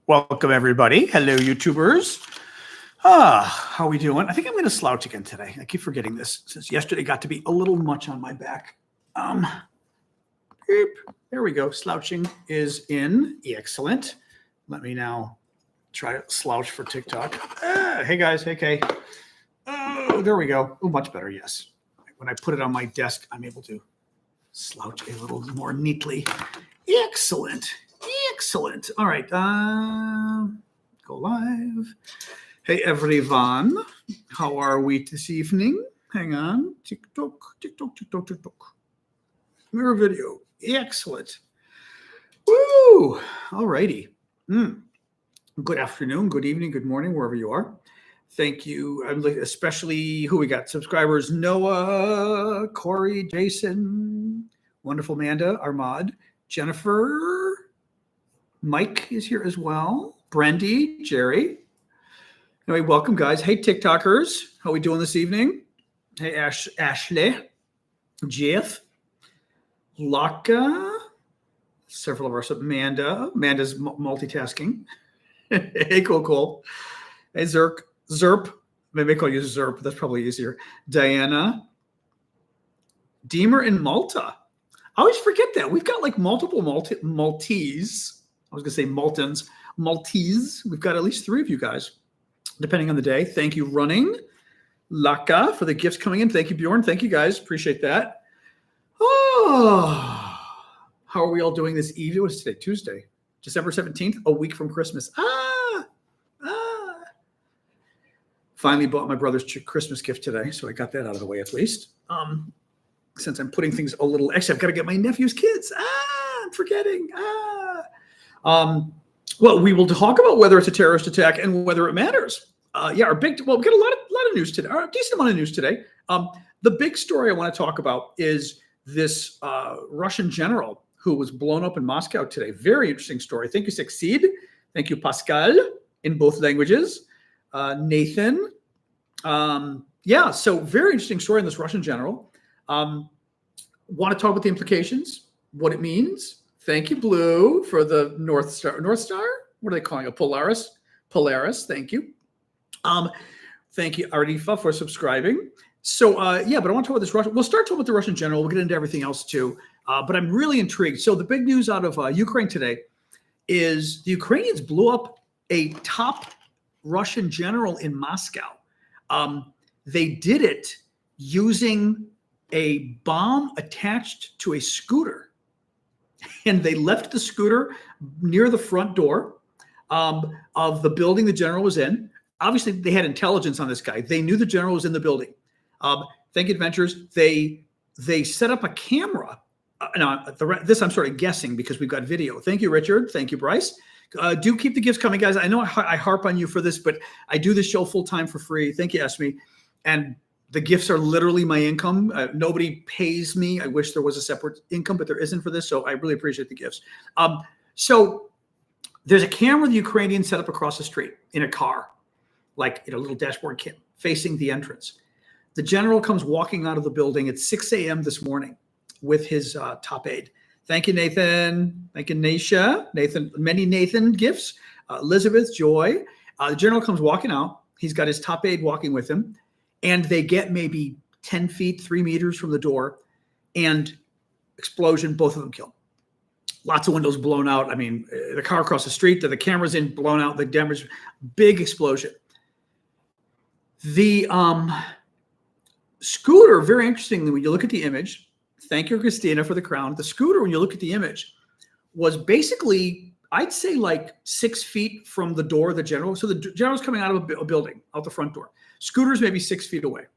Welcome, everybody. Hello, YouTubers. How are we doing? I think I'm going to slouch again today. I keep forgetting this since yesterday got to be a little much on my back. There we go. Slouching is in. Excellent. Let me now try to slouch for TikTok. Hey, guys. Hey, Kay. Oh, there we go. Oh, much better. Yes. When I put it on my desk, I'm able to slouch a little more neatly. Excellent. Excellent. All right. Go live. Hey, everyone. How are we this evening? Hang on. TikTok. Mirror video. Excellent. Woo. All righty. Good afternoon, good evening, good morning, wherever you are. Thank you. Especially who we got? Subscribers Noah, Corey, Jason, wonderful Amanda, Armad, Jennifer, Mike is here as well. Brandy, Jerry. Anyway, welcome, guys. Hey, TikTokers. How are we doing this evening? Hey, Ashley, Jeff, Laka, several of us. Amanda's multitasking. Hey, cool. Hey, Zerp. Maybe I call you Zerp. That's probably easier. Diana, Deemer, and Malta. I always forget that. We've got like multiple Maltese. I was going to say Maltese. We've got at least 3 of you guys, depending on the day. Thank you, Running. Laka, for the gifts coming in. Thank you, Bjorn. Thank you, guys. Appreciate that. Oh, how are we all doing this evening? What's today? Tuesday, December 17th, a week from Christmas. Finally bought my brother's Christmas gift today, so I got that out of the way at least. Since I'm putting things a little extra, I've got to get my nephew's kids. I'm forgetting. Well, we will talk about whether it's a terrorist attack and whether it matters. We got a lot of news today, or a decent amount of news today. The big story I want to talk about is this Russian general who was blown up in Moscow today. Very interesting story. Thank you, Succeed. Thank you, Pascal, in both languages. Nathan. So very interesting story on this Russian general. Want to talk about the implications, what it means. Thank you, Blue, for the North Star. What are they calling it? Polaris. Thank you. Thank you, Arifa, for subscribing. So, but I want to talk about this Russian. We'll start talking about the Russian general. We'll get into everything else too. But I'm really intrigued. So the big news out of Ukraine today is the Ukrainians blew up a top Russian general in Moscow. They did it using a bomb attached to a scooter. And they left the scooter near the front door of the building the general was in. Obviously, they had intelligence on this guy. They knew the general was in the building. Thank you, Adventures. They set up a camera. This I'm sort of guessing because we've got video. Thank you, Richard. Thank you, Bryce. Do keep the gifts coming, guys. I know I harp on you for this, but I do this show full time for free. Thank you, Esme. And the gifts are literally my income. Nobody pays me. I wish there was a separate income, but there isn't for this. So I really appreciate the gifts. So there's a camera the Ukrainians set up across the street in a car, like in a little dashboard kit facing the entrance. The general comes walking out of the building at 6 a.m. this morning with his top aide. Thank you, Nathan. Thank you, Nasha. Nathan, many Nathan gifts. Elizabeth, Joy. The general comes walking out. He's got his top aide walking with him. And they get maybe 10 feet, 3 meters from the door. And explosion, both of them killed. Lots of windows blown out. I mean, the car across the street, the camera's in, blown out, the damage, big explosion. The scooter, very interestingly, when you look at the image, thank you, Christina, for the crown. The scooter, when you look at the image, was basically, I'd say like 6 feet from the door of the general. So the general's coming out of a building, out the front door. Scooter's maybe 6 feet away.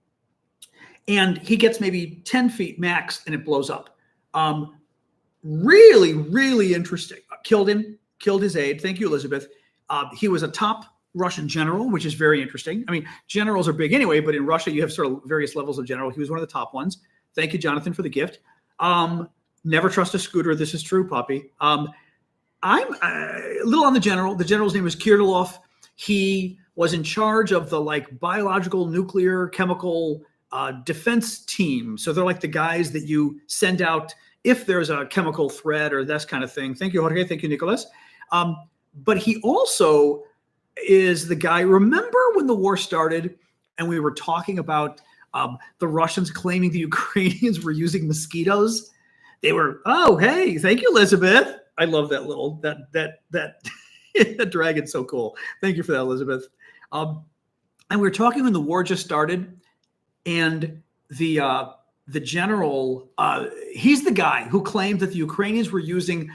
And he gets maybe 10 feet max and it blows up. Really, really interesting. Killed him, killed his aide. Thank you, Elizabeth. He was a top Russian general, which is very interesting. I mean, generals are big anyway, but in Russia, you have sort of various levels of general. He was one of the top ones. Thank you, Jonathan, for the gift. Never trust a scooter. This is true, Poppy. I'm a little on the general. The general's name was Kirilov. He was in charge of the like biological, nuclear, chemical defense team. So they're like the guys that you send out if there's a chemical threat or this kind of thing. Thank you, Jorge. Thank you, Nicholas. But he also is the guy. Remember when the war started and we were talking about the Russians claiming the Ukrainians were using mosquitoes? They were, oh, hey, thank you, Elizabeth. I love that little, that dragon's so cool. Thank you for that, Elizabeth. And we were talking when the war just started, and the general, he's the guy who claimed that the Ukrainians were using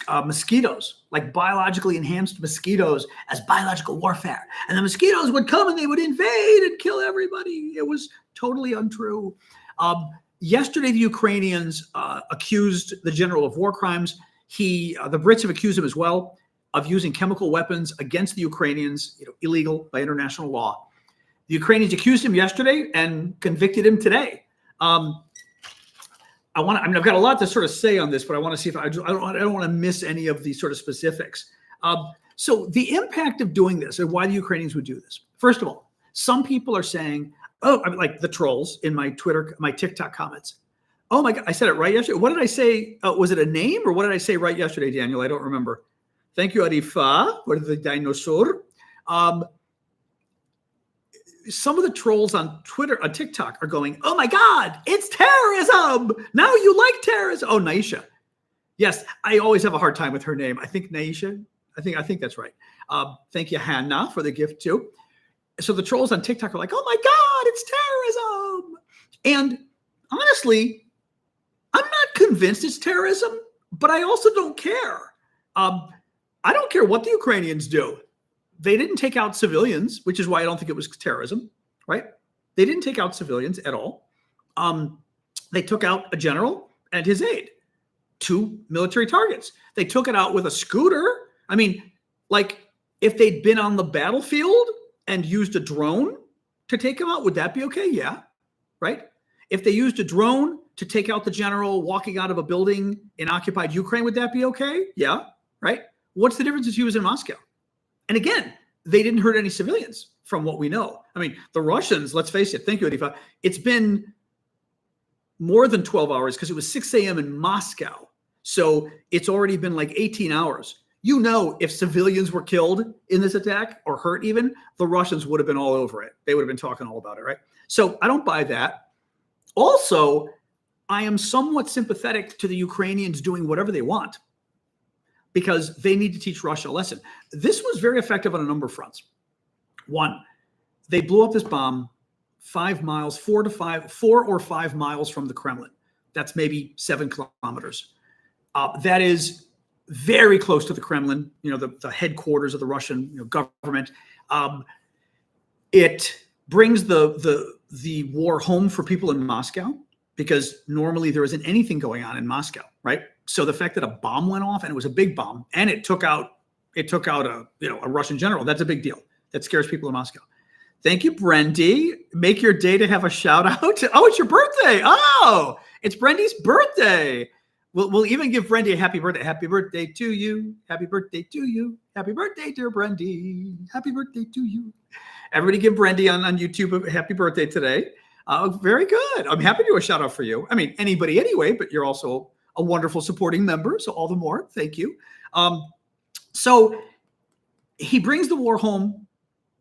mosquitoes, like biologically enhanced mosquitoes, as biological warfare. And the mosquitoes would come and they would invade and kill everybody. It was totally untrue. Yesterday, the Ukrainians accused the general of war crimes. The Brits have accused him as well of using chemical weapons against the Ukrainians, illegal by international law. The Ukrainians accused him yesterday and convicted him today. I've got a lot to sort of say on this, but I want to see if I don't want to miss any of the sort of specifics. So the impact of doing this and why the Ukrainians would do this. First of all, some people are saying, oh, I mean, like the trolls in my TikTok comments. Oh my God, I said it right yesterday. What did I say? Was it a name or what did I say right yesterday, Daniel? I don't remember. Thank you, Arifa, or the dinosaur. Some of the trolls on Twitter, on TikTok are going, oh my God, it's terrorism. Now you like terrorism. Oh, Naisha. Yes, I always have a hard time with her name. I think Naisha. I think that's right. Thank you, Hannah, for the gift too. So the trolls on TikTok are like, oh my God, it's terrorism. And honestly, I'm not convinced it's terrorism, but I also don't care. I don't care what the Ukrainians do. They didn't take out civilians, which is why I don't think it was terrorism, right? They didn't take out civilians at all. They took out a general and his aide, 2 military targets. They took it out with a scooter. I mean, like if they'd been on the battlefield and used a drone to take him out, would that be okay? Yeah, right? If they used a drone to take out the general walking out of a building in occupied Ukraine, would that be okay? Yeah, right? What's the difference if he was in Moscow? And again, they didn't hurt any civilians from what we know. I mean, the Russians, let's face it, thank you, Adifa, it's been more than 12 hours because it was 6 a.m. in Moscow. So it's already been like 18 hours. You know, if civilians were killed in this attack or hurt even, the Russians would have been all over it. They would have been talking all about it, right? So I don't buy that. Also, I am somewhat sympathetic to the Ukrainians doing whatever they want, because they need to teach Russia a lesson. This was very effective on a number of fronts. One, they blew up this bomb 5 miles, 4 or 5 miles from the Kremlin. That's maybe 7 kilometers. That is very close to the Kremlin, the headquarters of the Russian government. It brings the war home for people in Moscow, because normally there isn't anything going on in Moscow, right? So the fact that a bomb went off, and it was a big bomb, and it took out a Russian general, that's a big deal. That scares people in Moscow. Thank you, Brendy. Make your day to have a shout out. Oh, it's your birthday. Oh, it's Brendy's birthday. We'll even give Brendy a happy birthday. Happy birthday to you. Happy birthday to you. Happy birthday, dear Brendy. Happy birthday to you. Everybody give Brendy on YouTube a happy birthday today. Very good. I'm happy to do a shout out for you. I mean, anybody anyway, but you're also a wonderful supporting member. So all the more, thank you. So he brings the war home.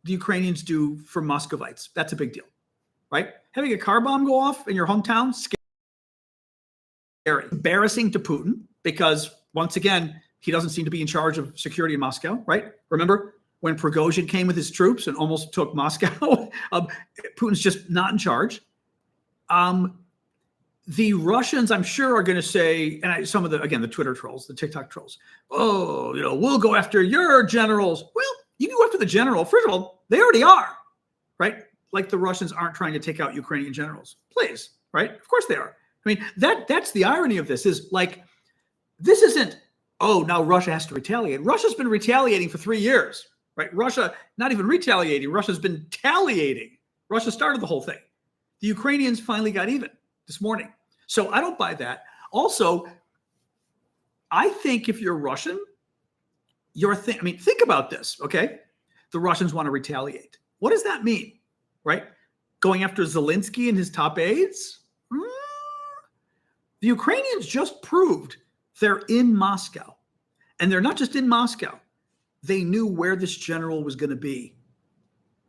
The Ukrainians do for Muscovites. That's a big deal, right? Having a car bomb go off in your hometown, scary. Embarrassing to Putin, because once again, he doesn't seem to be in charge of security in Moscow, right? Remember when Prigozhin came with his troops and almost took Moscow? Putin's just not in charge. The Russians, I'm sure, are going to say, and some of the Twitter trolls, the TikTok trolls, oh, we'll go after your generals. Well, you can go after the general. First of all, they already are, right? Like the Russians aren't trying to take out Ukrainian generals. Please, right? Of course they are. I mean, that's the irony of this, is like, this isn't, oh, now Russia has to retaliate. Russia's been retaliating for 3 years, right? Russia, not even retaliating. Russia's been taliating. Russia started the whole thing. The Ukrainians finally got even this morning. So I don't buy that. Also, I think if you're Russian, think about this, okay? The Russians want to retaliate. What does that mean, right? Going after Zelensky and his top aides? The Ukrainians just proved they're in Moscow. And they're not just in Moscow. they knew where this general was going to be,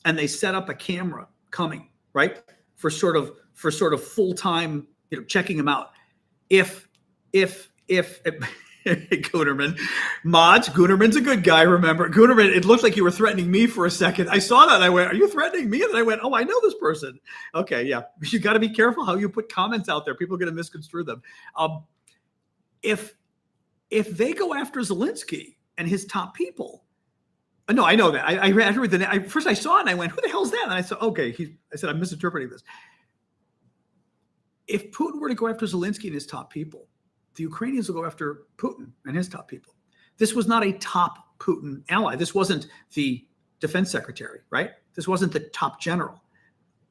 and they set up a camera coming, right, for sort of full-time, checking him out. If Goonerman, Mods, Goonerman's a good guy, remember? Goonerman, it looked like you were threatening me for a second. I saw that and I went, are you threatening me? And then I went, oh, I know this person. Okay, yeah. You got to be careful how you put comments out there. People are going to misconstrue them. If they go after Zelensky and his top people, no, I know that. I read first I saw it and I went, who the hell is that? And I said, okay, I said, I'm misinterpreting this. If Putin were to go after Zelensky and his top people, the Ukrainians will go after Putin and his top people. This was not a top Putin ally. This wasn't the defense secretary, right? This wasn't the top general.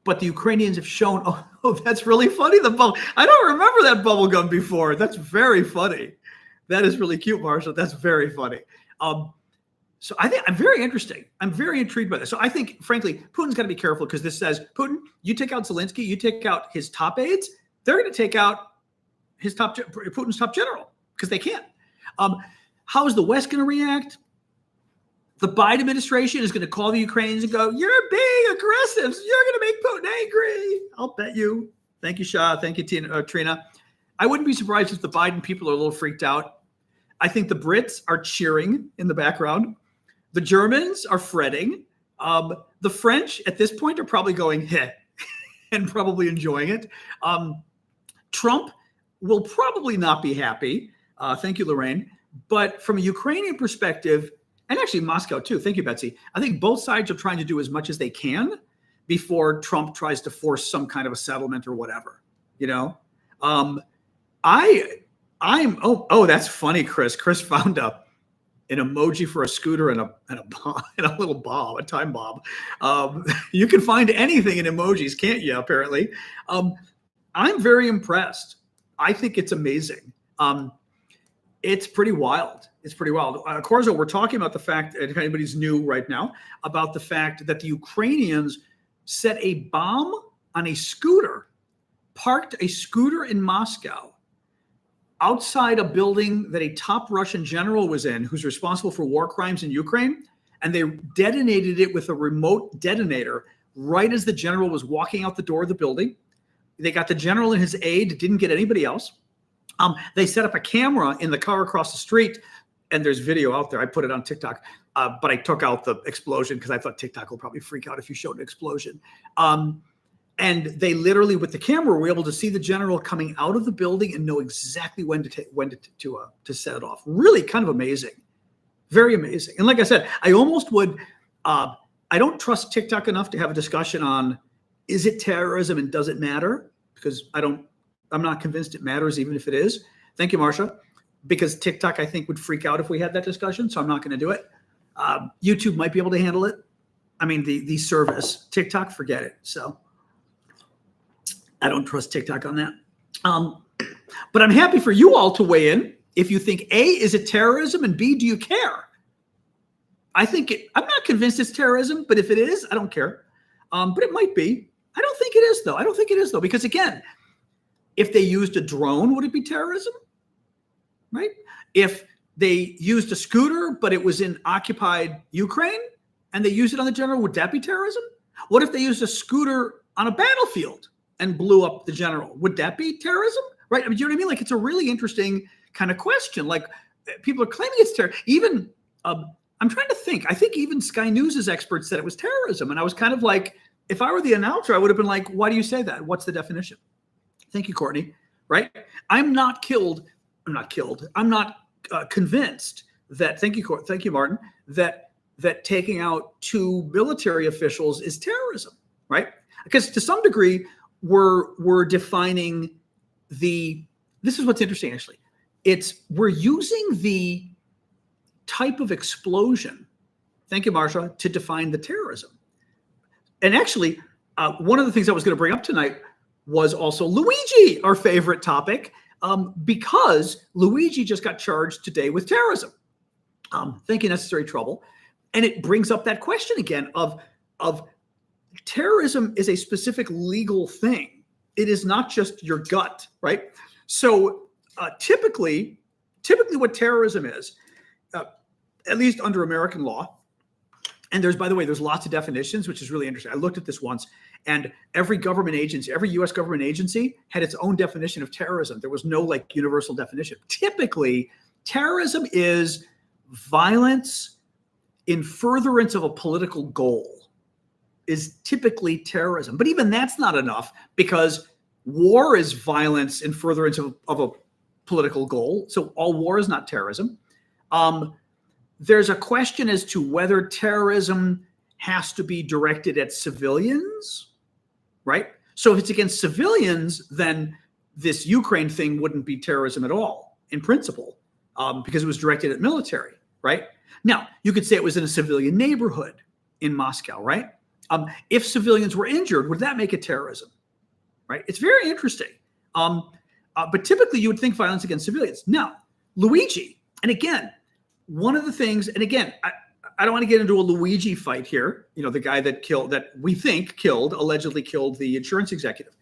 But the Ukrainians have shown, oh, that's really funny. The bubble. I don't remember that bubble gum before. That's very funny. That is really cute, Marshall. That's very funny. So I think I'm very interesting. I'm very intrigued by this. So I think, frankly, Putin's got to be careful because this says, Putin, you take out Zelensky, you take out his top aides, they're going to take out Putin's top general because they can't. How is the West going to react? The Biden administration is going to call the Ukrainians and go, you're being aggressive. You're going to make Putin angry. I'll bet you. Thank you, Shah. Thank you, Trina. I wouldn't be surprised if the Biden people are a little freaked out. I think the Brits are cheering in the background. The Germans are fretting. The French at this point are probably going, heh, and probably enjoying it. Trump will probably not be happy. Thank you, Lorraine. But from a Ukrainian perspective, and actually Moscow too, thank you, Betsy, I think both sides are trying to do as much as they can before Trump tries to force some kind of a settlement or whatever, that's funny, Chris. Chris found an emoji for a scooter and a little bomb, a time bomb. You can find anything in emojis, can't you, apparently? I'm very impressed. I think it's amazing. It's pretty wild. It's pretty wild. Corzo, we're talking about the fact, if anybody's new right now, about the fact that the Ukrainians set a bomb on a scooter, parked a scooter in Moscow outside a building that a top Russian general was in who's responsible for war crimes in Ukraine. And they detonated it with a remote detonator right as the general was walking out the door of the building. They got the general and his aide, didn't get anybody else. They set up a camera in the car across the street, and there's video out there. I put it on TikTok, but I took out the explosion because I thought TikTok will probably freak out if you showed an explosion. And they literally, with the camera, were able to see the general coming out of the building and know exactly when to set it off. Really kind of amazing. Very amazing. And like I said, I almost would, I don't trust TikTok enough to have a discussion on, is it terrorism and does it matter? Because I'm not convinced it matters, even if it is. Thank you, Marsha. Because TikTok, I think, would freak out if we had that discussion, so I'm not going to do it. YouTube might be able to handle it. I mean, the service. TikTok, forget it. So I don't trust TikTok on that. But I'm happy for you all to weigh in. If you think, A, is it terrorism, and B, do you care? I'm not convinced it's terrorism, but if it is, I don't care. But it might be. I don't think it is, though. Because, again, if they used a drone, would it be terrorism? Right? If they used a scooter, but it was in occupied Ukraine, and they used it on the general, would that be terrorism? What if they used a scooter on a battlefield and blew up the general? Would that be terrorism? Right? I mean, do you know what I mean? Like, it's a really interesting kind of question. Like, people are claiming it's terror. Even, I'm trying to think. I think even Sky News' experts said it was terrorism. And I was kind of like, if I were the announcer, I would have been like, why do you say that? What's the definition? Thank you, Courtney. Right? I'm not convinced that, thank you, Martin, that taking out two military officials is terrorism, right? Because to some degree, we're defining this is what's interesting, actually. We're using the type of explosion, thank you, Marsha, to define the terrorism. And actually, one of the things I was going to bring up tonight was also Luigi, our favorite topic, because Luigi just got charged today with terrorism. Thank you, Necessary Trouble. And it brings up that question again of terrorism is a specific legal thing. It is not just your gut, right? So typically what terrorism is, at least under American law. And there's, by the way, there's lots of definitions, which is really interesting. I looked at this once, and every government agency, every US government agency had its own definition of terrorism. There was no like universal definition. Typically, terrorism is violence in furtherance of a political goal is typically terrorism. But even that's not enough, because war is violence in furtherance of a political goal. So all war is not terrorism. There's a question as to whether terrorism has to be directed at civilians, right? So if it's against civilians, then this Ukraine thing wouldn't be terrorism at all, in principle, because it was directed at military, right? Now, you could say it was in a civilian neighborhood in Moscow, right? If civilians were injured, would that make it terrorism, right? It's very interesting. But typically, you would think violence against civilians. Now, Luigi, and again, one of the things, and again, I don't want to get into a Luigi fight here, you know, the guy that we think allegedly killed the insurance executive.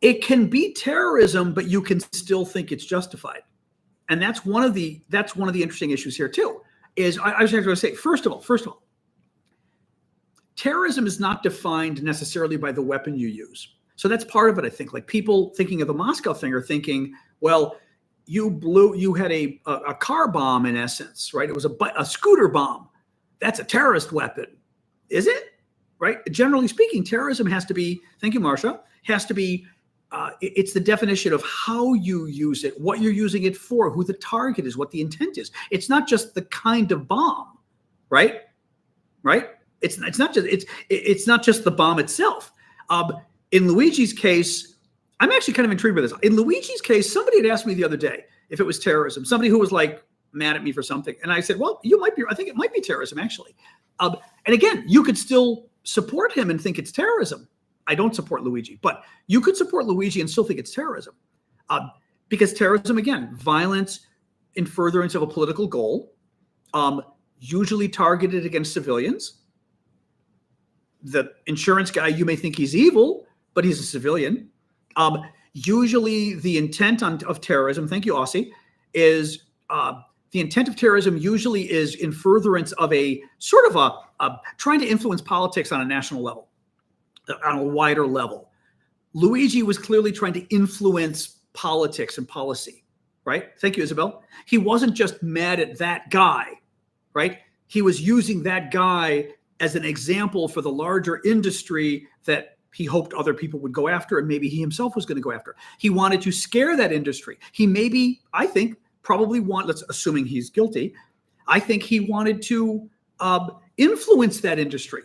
It can be terrorism, but you can still think it's justified. And that's one of the interesting issues here too, is I was going to say, first of all, terrorism is not defined necessarily by the weapon you use. So that's part of it, I think. Like, people thinking of the Moscow thing are thinking, well, you had a car bomb, in essence, right? It was a scooter bomb. That's a terrorist weapon. Is it? Right? Generally speaking, terrorism has to be, thank you, Marcia, has to be, it's the definition of how you use it, what you're using it for, who the target is, what the intent is. It's not just the kind of bomb, right? Right? It's not just the bomb itself. In Luigi's case, I'm actually kind of intrigued by this. In Luigi's case, somebody had asked me the other day if it was terrorism, somebody who was like mad at me for something. And I said, well, I think it might be terrorism, actually. And again, you could still support him and think it's terrorism. I don't support Luigi, but you could support Luigi and still think it's terrorism. Because terrorism, again, violence in furtherance of a political goal, usually targeted against civilians. The insurance guy, you may think he's evil, but he's a civilian. Usually the intent of terrorism, thank you, Aussie, is the intent of terrorism usually is in furtherance of a sort of a trying to influence politics on a national level, on a wider level. Luigi was clearly trying to influence politics and policy, right? Thank you, Isabel. He wasn't just mad at that guy, right? He was using that guy as an example for the larger industry that he hoped other people would go after, and maybe he himself was going to go after. He wanted to scare that industry. He maybe, I think, let's assuming he's guilty, I think he wanted to influence that industry,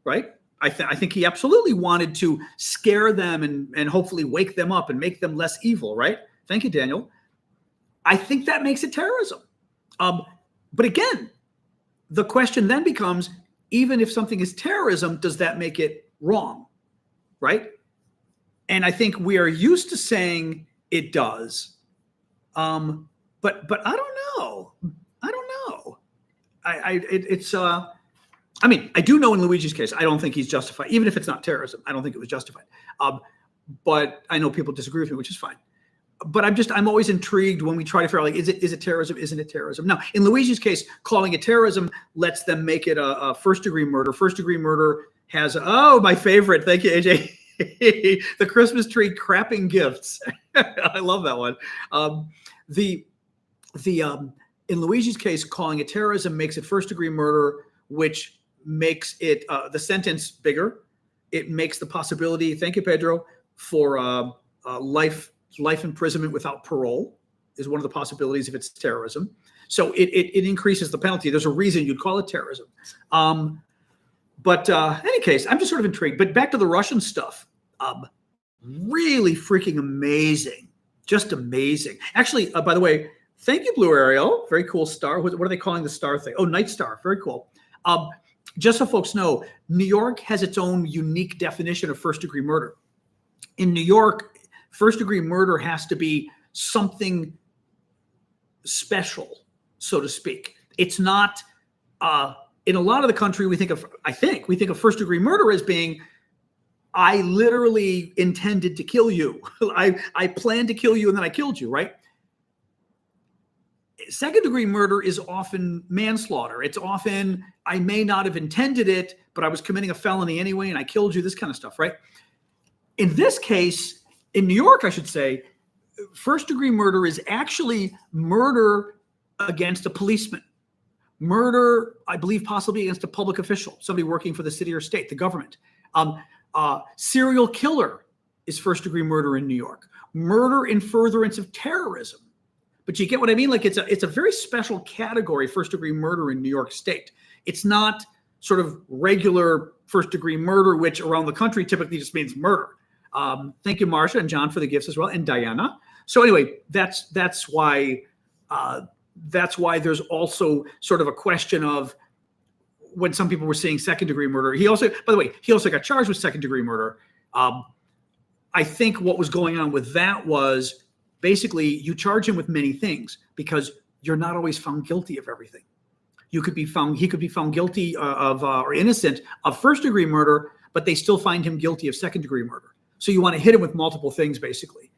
right? I think he absolutely wanted to scare them and hopefully wake them up and make them less evil, right? Thank you, Daniel. I think that makes it terrorism. But again, the question then becomes, even if something is terrorism, does that make it wrong? Right? And I think we are used to saying it does. But I don't know. I mean, I do know in Luigi's case, I don't think he's justified, even if it's not terrorism. I don't think it was justified. But I know people disagree with me, which is fine. But I'm always intrigued when we try to figure out, like, is it terrorism? Isn't it terrorism? Now, in Luigi's case, calling it terrorism lets them make it a first-degree murder. First-degree murder has, my favorite. Thank you, AJ. The Christmas tree crapping gifts. I love that one. In Luigi's case, calling it terrorism makes it first-degree murder, which makes it the sentence bigger. It makes the possibility, thank you, Pedro, for life imprisonment without parole is one of the possibilities if it's terrorism. So it increases the penalty. There's a reason you'd call it terrorism. But in any case, I'm just sort of intrigued. But back to the Russian stuff. Really freaking amazing. Just amazing. Actually, by the way, thank you, Blue Ariel. Very cool star. What are they calling the star thing? Oh, Night Star. Very cool. Just so folks know, New York has its own unique definition of first-degree murder. In New York, first-degree murder has to be something special, so to speak. It's not, in a lot of the country, we think of first-degree murder as being, I literally intended to kill you. I planned to kill you and then I killed you, right? second-degree murder is often manslaughter. It's often, I may not have intended it, but I was committing a felony anyway, and I killed you, this kind of stuff, right? In this case, in New York, I should say, first-degree murder is actually murder against a policeman. Murder, I believe, possibly against a public official, somebody working for the city or state, the government. Serial killer is first-degree murder in New York. Murder in furtherance of terrorism. But you get what I mean? Like, it's a very special category, first-degree murder in New York State. It's not sort of regular first-degree murder, which around the country typically just means murder. Thank you, Marcia and John, for the gifts as well, and Diana. So anyway, that's why there's also sort of a question of when some people were saying second-degree murder. He also, by the way, got charged with second-degree murder. I think what was going on with that was basically you charge him with many things because you're not always found guilty of everything. He could be found guilty or innocent of first-degree murder, but they still find him guilty of second-degree murder. So you want to hit him with multiple things, basically.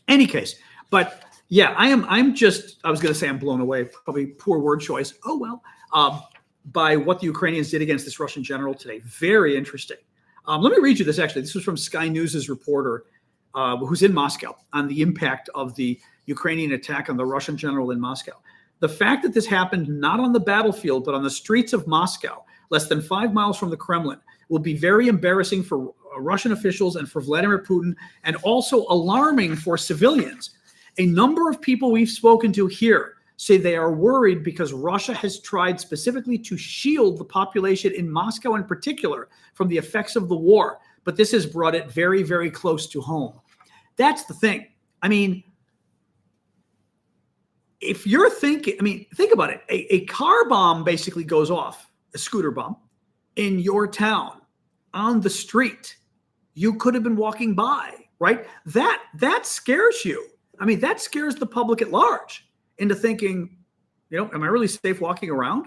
Any case, but yeah, I was going to say I'm blown away, probably poor word choice. Oh, well, by what the Ukrainians did against this Russian general today. Very interesting. Let me read you this, actually. This was from Sky News' reporter who's in Moscow on the impact of the Ukrainian attack on the Russian general in Moscow. The fact that this happened not on the battlefield, but on the streets of Moscow, less than 5 miles from the Kremlin, will be very embarrassing for Russian officials and for Vladimir Putin, and also alarming for civilians. A number of people we've spoken to here say they are worried because Russia has tried specifically to shield the population in Moscow in particular from the effects of the war, but this has brought it very, very close to home. That's the thing. I mean, if you're thinking, think about it. A car bomb basically goes off, a scooter bomb, in your town, on the street. You could have been walking by, right? That scares you. That scares the public at large into thinking, am I really safe walking around?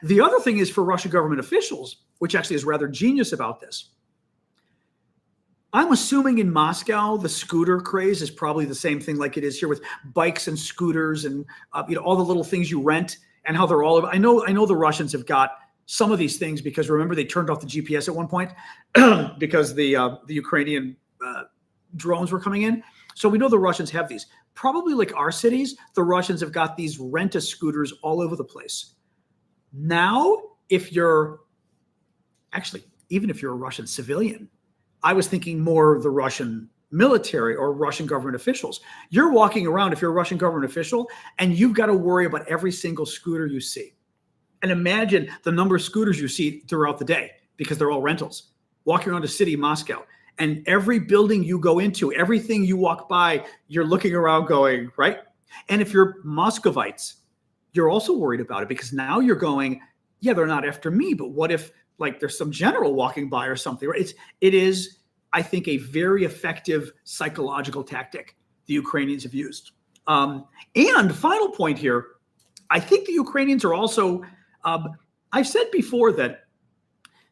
The other thing is for Russian government officials, which actually is rather genius about this. I'm assuming in Moscow, the scooter craze is probably the same thing like it is here with bikes and scooters and all the little things you rent and how they're all. I know the Russians have got some of these things because remember they turned off the GPS at one point because the Ukrainian drones were coming in. So we know the Russians have these. Probably like our cities, the Russians have got these rent-a-scooters all over the place. Now, even if you're a Russian civilian, I was thinking more of the Russian military or Russian government officials. You're walking around, if you're a Russian government official, and you've got to worry about every single scooter you see. And imagine the number of scooters you see throughout the day because they're all rentals. Walking around a city, Moscow, and every building you go into, everything you walk by, you're looking around going, right? And if you're Muscovites, you're also worried about it because now you're going, yeah, they're not after me, but what if like there's some general walking by or something, right? It is, I think, a very effective psychological tactic the Ukrainians have used. And final point here, I think the Ukrainians are also, I've said before that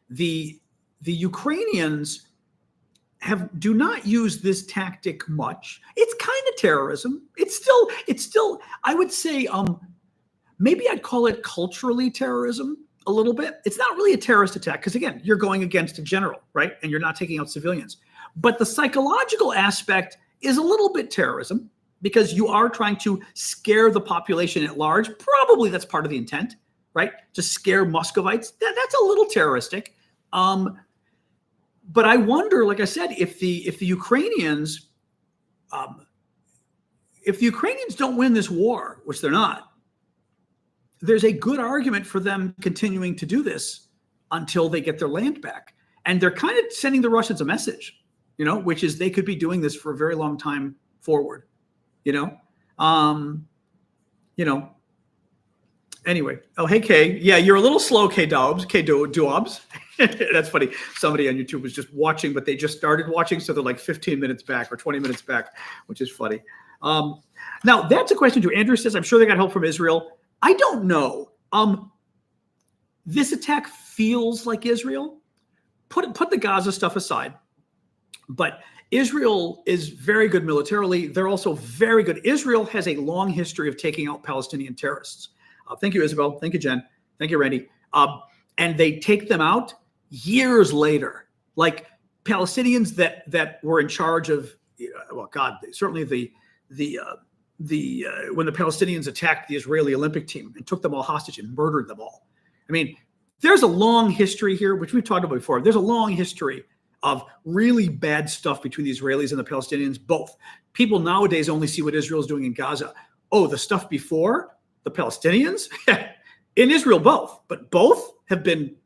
the Ukrainians do not use this tactic much. It's kind of terrorism. It's still, I would say, maybe I'd call it culturally terrorism a little bit. It's not really a terrorist attack because again, you're going against a general, right? And you're not taking out civilians. But the psychological aspect is a little bit terrorism because you are trying to scare the population at large. Probably that's part of the intent, right? To scare Muscovites. That's a little terroristic. But I wonder, like I said, if the Ukrainians don't win this war, which they're not, there's a good argument for them continuing to do this until they get their land back. And they're kind of sending the Russians a message, which is they could be doing this for a very long time forward, Anyway. Oh, hey, Kay. Yeah, you're a little slow, Kay Dobbs. That's funny. Somebody on YouTube was just watching, but they just started watching, so they're like 15 minutes back or 20 minutes back, which is funny. Now, that's a question too. Andrew says, I'm sure they got help from Israel. I don't know. This attack feels like Israel. Put the Gaza stuff aside. But Israel is very good militarily. They're also very good. Israel has a long history of taking out Palestinian terrorists. Thank you, Isabel. Thank you, Jen. Thank you, Randy. And they take them out years later. Like Palestinians that were in charge of, well, God, certainly when the Palestinians attacked the Israeli Olympic team and took them all hostage and murdered them all. I mean, there's a long history here, which we've talked about before. There's a long history of really bad stuff between the Israelis and the Palestinians, both. People nowadays only see what Israel's doing in Gaza. Oh, the stuff before the Palestinians? In Israel, both. But both have been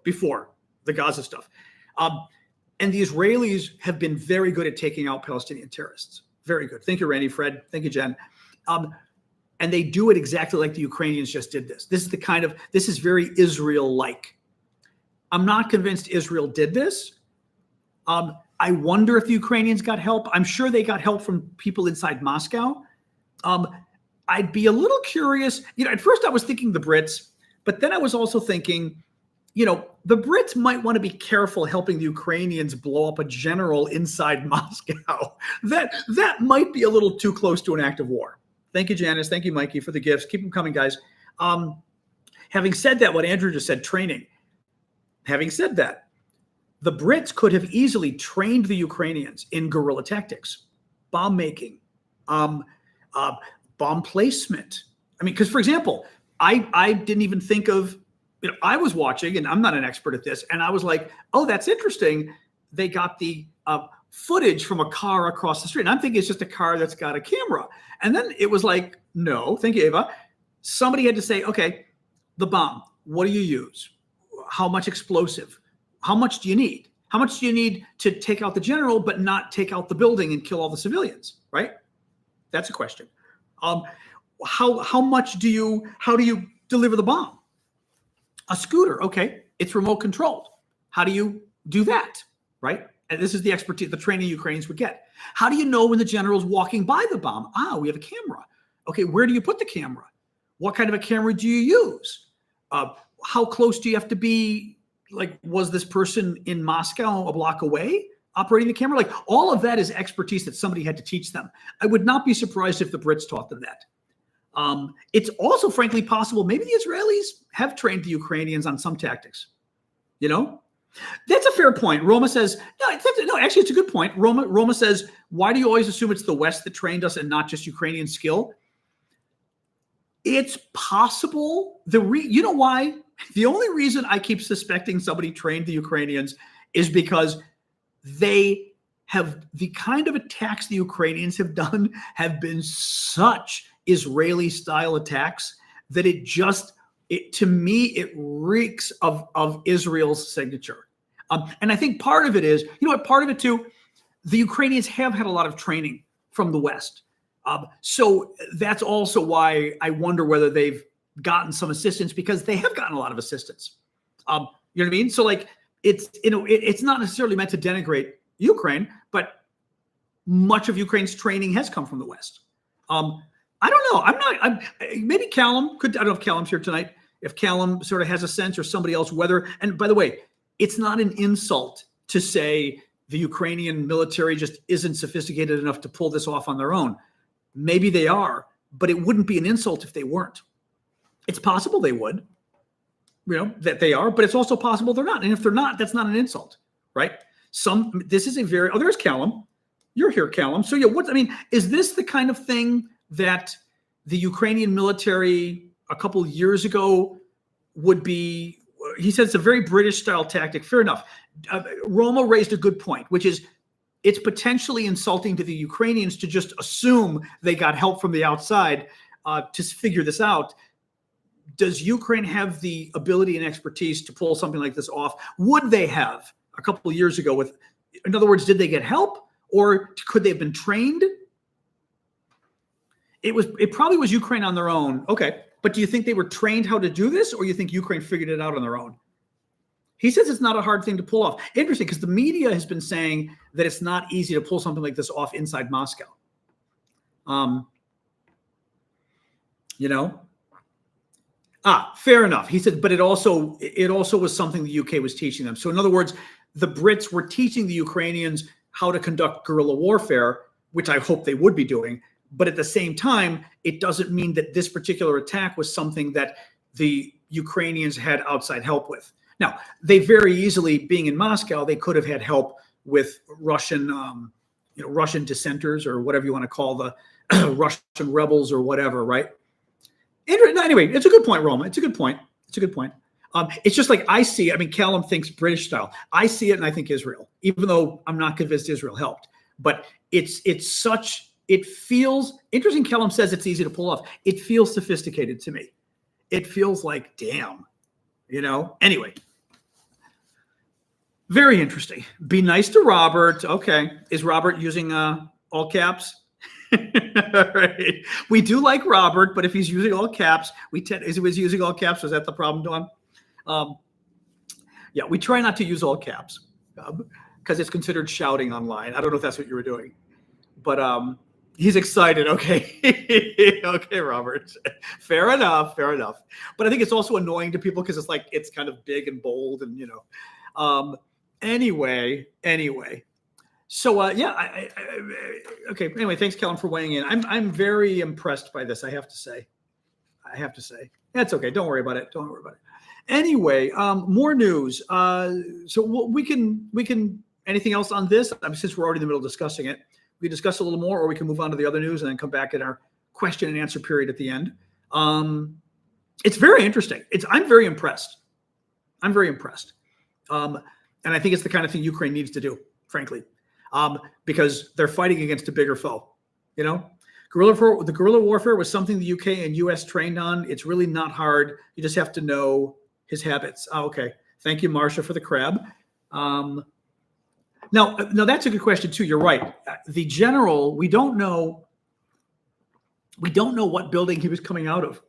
before the Gaza stuff. And the Israelis have been very good at taking out Palestinian terrorists. Very good. Thank you, Randy, Fred. Thank you, Jen. And they do it exactly like the Ukrainians just did this. This is very Israel-like. I'm not convinced Israel did this. I wonder if the Ukrainians got help. I'm sure they got help from people inside Moscow. I'd be a little curious. At first I was thinking the Brits, but then I was also thinking, the Brits might want to be careful helping the Ukrainians blow up a general inside Moscow. That might be a little too close to an act of war. Thank you, Janice. Thank you, Mikey, for the gifts. Keep them coming, guys. Having said that, what Andrew just said, training. Having said that, the Brits could have easily trained the Ukrainians in guerrilla tactics, bomb making, bomb placement. I mean, because, for example, I didn't even think of, I was watching, and I'm not an expert at this, and I was like, oh, that's interesting. They got the footage from a car across the street. And I'm thinking it's just a car that's got a camera. And then it was like, no, thank you, Ava. Somebody had to say, okay, the bomb, what do you use? How much explosive? How much do you need? How much do you need to take out the general, but not take out the building and kill all the civilians, right? That's a question. How do you deliver the bomb? A scooter, okay, it's remote controlled. How do you do that, right? And this is the expertise, the training Ukrainians would get. How do you know when the general's walking by the bomb? We have a camera. Okay, where do you put the camera? What kind of a camera do you use? How close do you have to be? Like, was this person in Moscow a block away operating the camera? Like, all of that is expertise that somebody had to teach them. I would not be surprised if the Brits taught them that. It's also, frankly, possible maybe the Israelis have trained the Ukrainians on some tactics. That's a fair point. Roma says, no, actually, it's a good point. Roma says, why do you always assume it's the West that trained us and not just Ukrainian skill? It's possible. You know why? The only reason I keep suspecting somebody trained the Ukrainians is because they have the kind of attacks the Ukrainians have done have been such Israeli-style attacks that to me, it reeks of Israel's signature. And I think part of it is, part of it too, the Ukrainians have had a lot of training from the West. So that's also why I wonder whether they've gotten some assistance, because they have gotten a lot of assistance. You know what I mean? So like, it's not necessarily meant to denigrate Ukraine, but much of Ukraine's training has come from the West. I don't know. Maybe Callum I don't know if Callum's here tonight, if Callum sort of has a sense, or somebody else, and by the way, it's not an insult to say the Ukrainian military just isn't sophisticated enough to pull this off on their own. Maybe they are, but it wouldn't be an insult if they weren't. It's possible they would, that they are, but it's also possible they're not. And if they're not, that's not an insult, right? There's Callum. You're here, Callum. So is this the kind of thing that the Ukrainian military a couple of years ago would be? He said it's a very British style tactic. Fair enough. Roma raised a good point, which is it's potentially insulting to the Ukrainians to just assume they got help from the outside to figure this out. Does Ukraine have the ability and expertise to pull something like this off? Would they have a couple of years ago? In other words, did they get help, or could they have been trained? It probably was Ukraine on their own. Okay. But do you think they were trained how to do this, or you think Ukraine figured it out on their own? He says it's not a hard thing to pull off. Interesting, because the media has been saying that it's not easy to pull something like this off inside Moscow. Fair enough. He said, but it also was something the UK was teaching them. So in other words, the Brits were teaching the Ukrainians how to conduct guerrilla warfare, which I hope they would be doing. But at the same time, it doesn't mean that this particular attack was something that the Ukrainians had outside help with. Now, they very easily, being in Moscow, they could have had help with Russian, Russian dissenters, or whatever you want to call the Russian rebels or whatever, right? Anyway, it's a good point, Roma. It's a good point. It's just like I see it. I mean, Callum thinks British style. I see it and I think Israel, even though I'm not convinced Israel helped. But it feels interesting. Callum says it's easy to pull off. It feels sophisticated to me. It feels like, damn, anyway. Very interesting. Be nice to Robert. Okay. Is Robert using all caps? All right. We do like Robert, but if he's using all caps, is he was using all caps? Was that the problem, Dawn? Yeah, we try not to use all caps because it's considered shouting online. I don't know if that's what you were doing, but he's excited. Okay. Okay, Robert. Fair enough. But I think it's also annoying to people because it's kind of big and bold and, anyway. So okay. Anyway, thanks, Kellen, for weighing in. I'm very impressed by this. I have to say, that's okay. Don't worry about it. Anyway, more news. So we can. Anything else on this? Since we're already in the middle of discussing it, we can discuss a little more, or we can move on to the other news and then come back in our question and answer period at the end. It's very interesting. I'm very impressed. And I think it's the kind of thing Ukraine needs to do, frankly. Because they're fighting against a bigger foe. The guerrilla warfare was something the UK and US trained on. It's really not hard. You just have to know his habits. Oh, okay. Thank you, Marcia, for the crab. Now that's a good question too. You're right. The general, we don't know what building he was coming out of.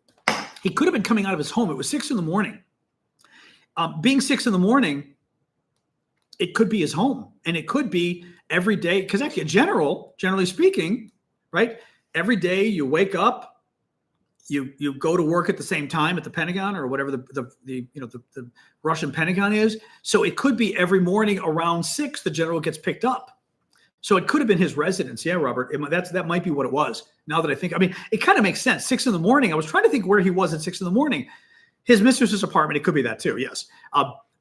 He could have been coming out of his home. It was 6 a.m. Being 6 a.m, it could be his home, and it could be every day, because actually generally speaking, right? Every day you wake up, you go to work at the same time at the Pentagon or whatever the Russian Pentagon is. So it could be every morning around 6 the general gets picked up. So it could have been his residence. Yeah, Robert, that might be what it was. Now that I think, it kind of makes sense. 6 a.m. I was trying to think where he was at 6 a.m. His mistress's apartment. It could be that too. Yes,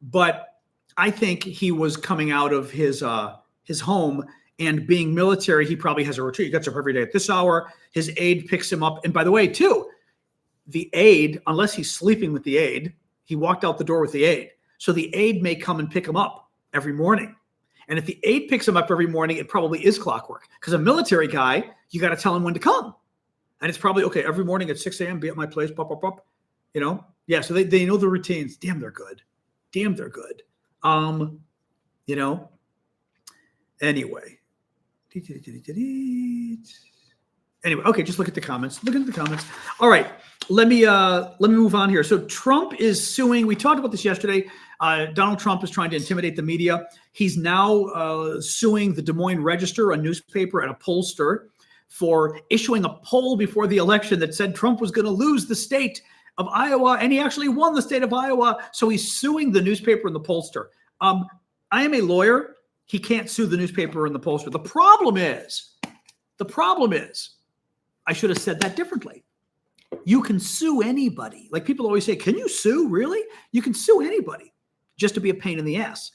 but I think he was coming out of his home, and being military, he probably has a retreat. He gets up every day at this hour. His aide picks him up. And by the way, too, the aide, unless he's sleeping with the aide, he walked out the door with the aide. So the aide may come and pick him up every morning. And if the aide picks him up every morning, it probably is clockwork. Because a military guy, you got to tell him when to come. And it's probably, okay, every morning at 6 a.m., be at my place, pop. Yeah, so they know the routines. Damn, they're good. Anyway, okay, just look at the comments. All right, let me move on here. So Trump is suing. We talked about this yesterday. Donald Trump is trying to intimidate the media. He's now suing the Des Moines Register, a newspaper and a pollster, for issuing a poll before the election that said Trump was going to lose the state of Iowa, and he actually won the state of Iowa. So he's suing the newspaper and the pollster. I am a lawyer. He can't sue the newspaper and the pollster. The problem is, I should have said that differently. You can sue anybody. Like people always say, can you sue? Really? You can sue anybody just to be a pain in the ass.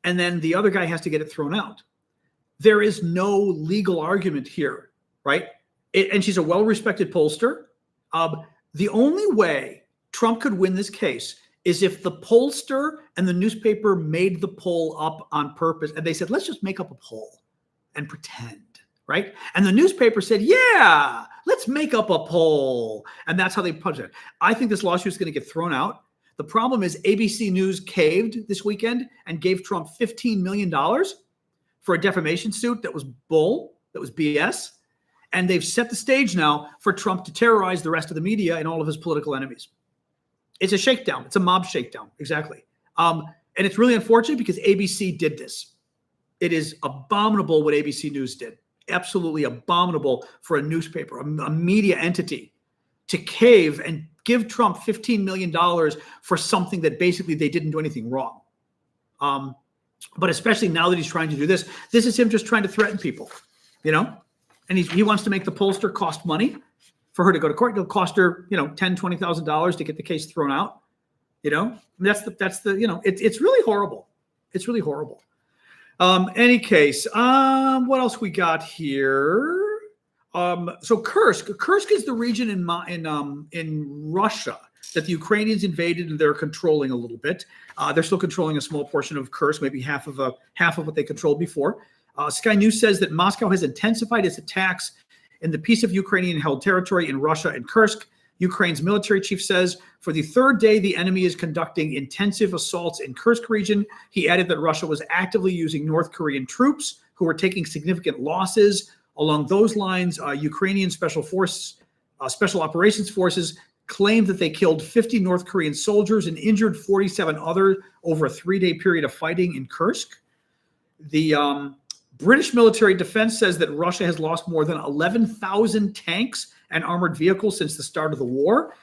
And then the other guy has to get it thrown out. There is no legal argument here, right? And she's a well-respected pollster. The only way Trump could win this case is if the pollster and the newspaper made the poll up on purpose. And they said, let's just make up a poll and pretend, right? And the newspaper said, yeah, let's make up a poll. And that's how they punched it. I think this lawsuit is going to get thrown out. The problem is ABC News caved this weekend and gave Trump $15 million for a defamation suit that was bull, that was BS. And they've set the stage now for Trump to terrorize the rest of the media and all of his political enemies. It's a shakedown. It's a mob shakedown. Exactly. And it's really unfortunate because ABC did this. It is abominable what ABC News did. Absolutely abominable for a newspaper, a media entity, to cave and give Trump $15 million for something that basically they didn't do anything wrong. But especially now that he's trying to do this is him just trying to threaten people, and he wants to make the pollster cost money for her to go to court. It'll cost her, $10,000-$20,000 to get the case thrown out. That's the it's really horrible. It's really horrible. Any case, what else we got here? So Kursk is the region in Russia that the Ukrainians invaded, and they're controlling a little bit. They're still controlling a small portion of Kursk, maybe half of what they controlled before. Sky News says that Moscow has intensified its attacks in the piece of Ukrainian-held territory in Russia and Kursk. Ukraine's military chief says for the third day, the enemy is conducting intensive assaults in Kursk region. He added that Russia was actively using North Korean troops who were taking significant losses. Along those lines, Ukrainian special operations forces claimed that they killed 50 North Korean soldiers and injured 47 others over a 3-day period of fighting in Kursk. The British military defense says that Russia has lost more than 11,000 tanks and armored vehicles since the start of the war.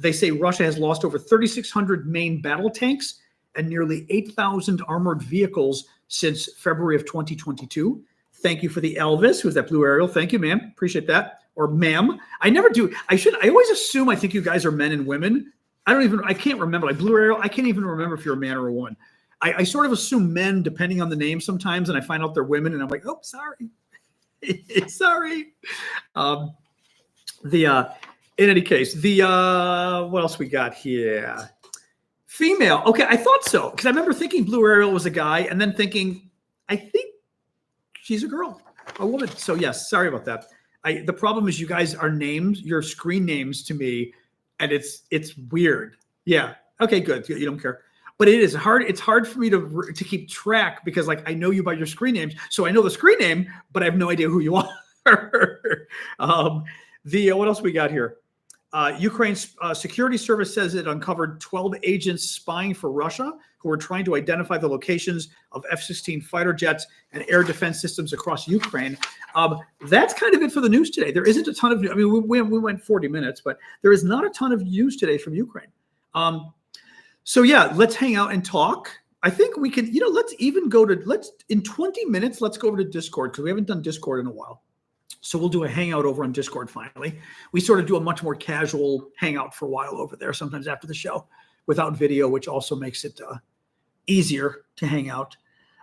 They say Russia has lost over 3,600 main battle tanks and nearly 8,000 armored vehicles since February of 2022. Thank you for the Elvis. Who's that? Blue Ariel. Thank you, ma'am. Appreciate that. Or ma'am. I never do. I always assume I think you guys are men and women. I can't remember. Like Blue Ariel, I can't even remember if you're a man or a woman. I sort of assume men depending on the name sometimes, and I find out they're women, and I'm like, oh, sorry. Sorry. In any case, what else we got here? Female. Okay, I thought so, because I remember thinking Blue Ariel was a guy, and then thinking, I think she's a girl, a woman. So yes, sorry about that. The problem is you guys are names, your screen names to me, and it's weird. Yeah. Okay, good. You don't care. But it is hard. It's hard for me to keep track because, like, I know you by your screen names, so I know the screen name, but I have no idea who you are. What else we got here? Ukraine's security service says it uncovered 12 agents spying for Russia who were trying to identify the locations of F-16 fighter jets and air defense systems across Ukraine. That's kind of it for the news today. There isn't a ton of. I mean, we went 40 minutes, but there is not a ton of news today from Ukraine. So yeah, let's hang out and talk. I think we can, let's in 20 minutes, let's go over to Discord because we haven't done Discord in a while. So we'll do a hangout over on Discord finally. We sort of do a much more casual hangout for a while over there, sometimes after the show without video, which also makes it easier to hang out.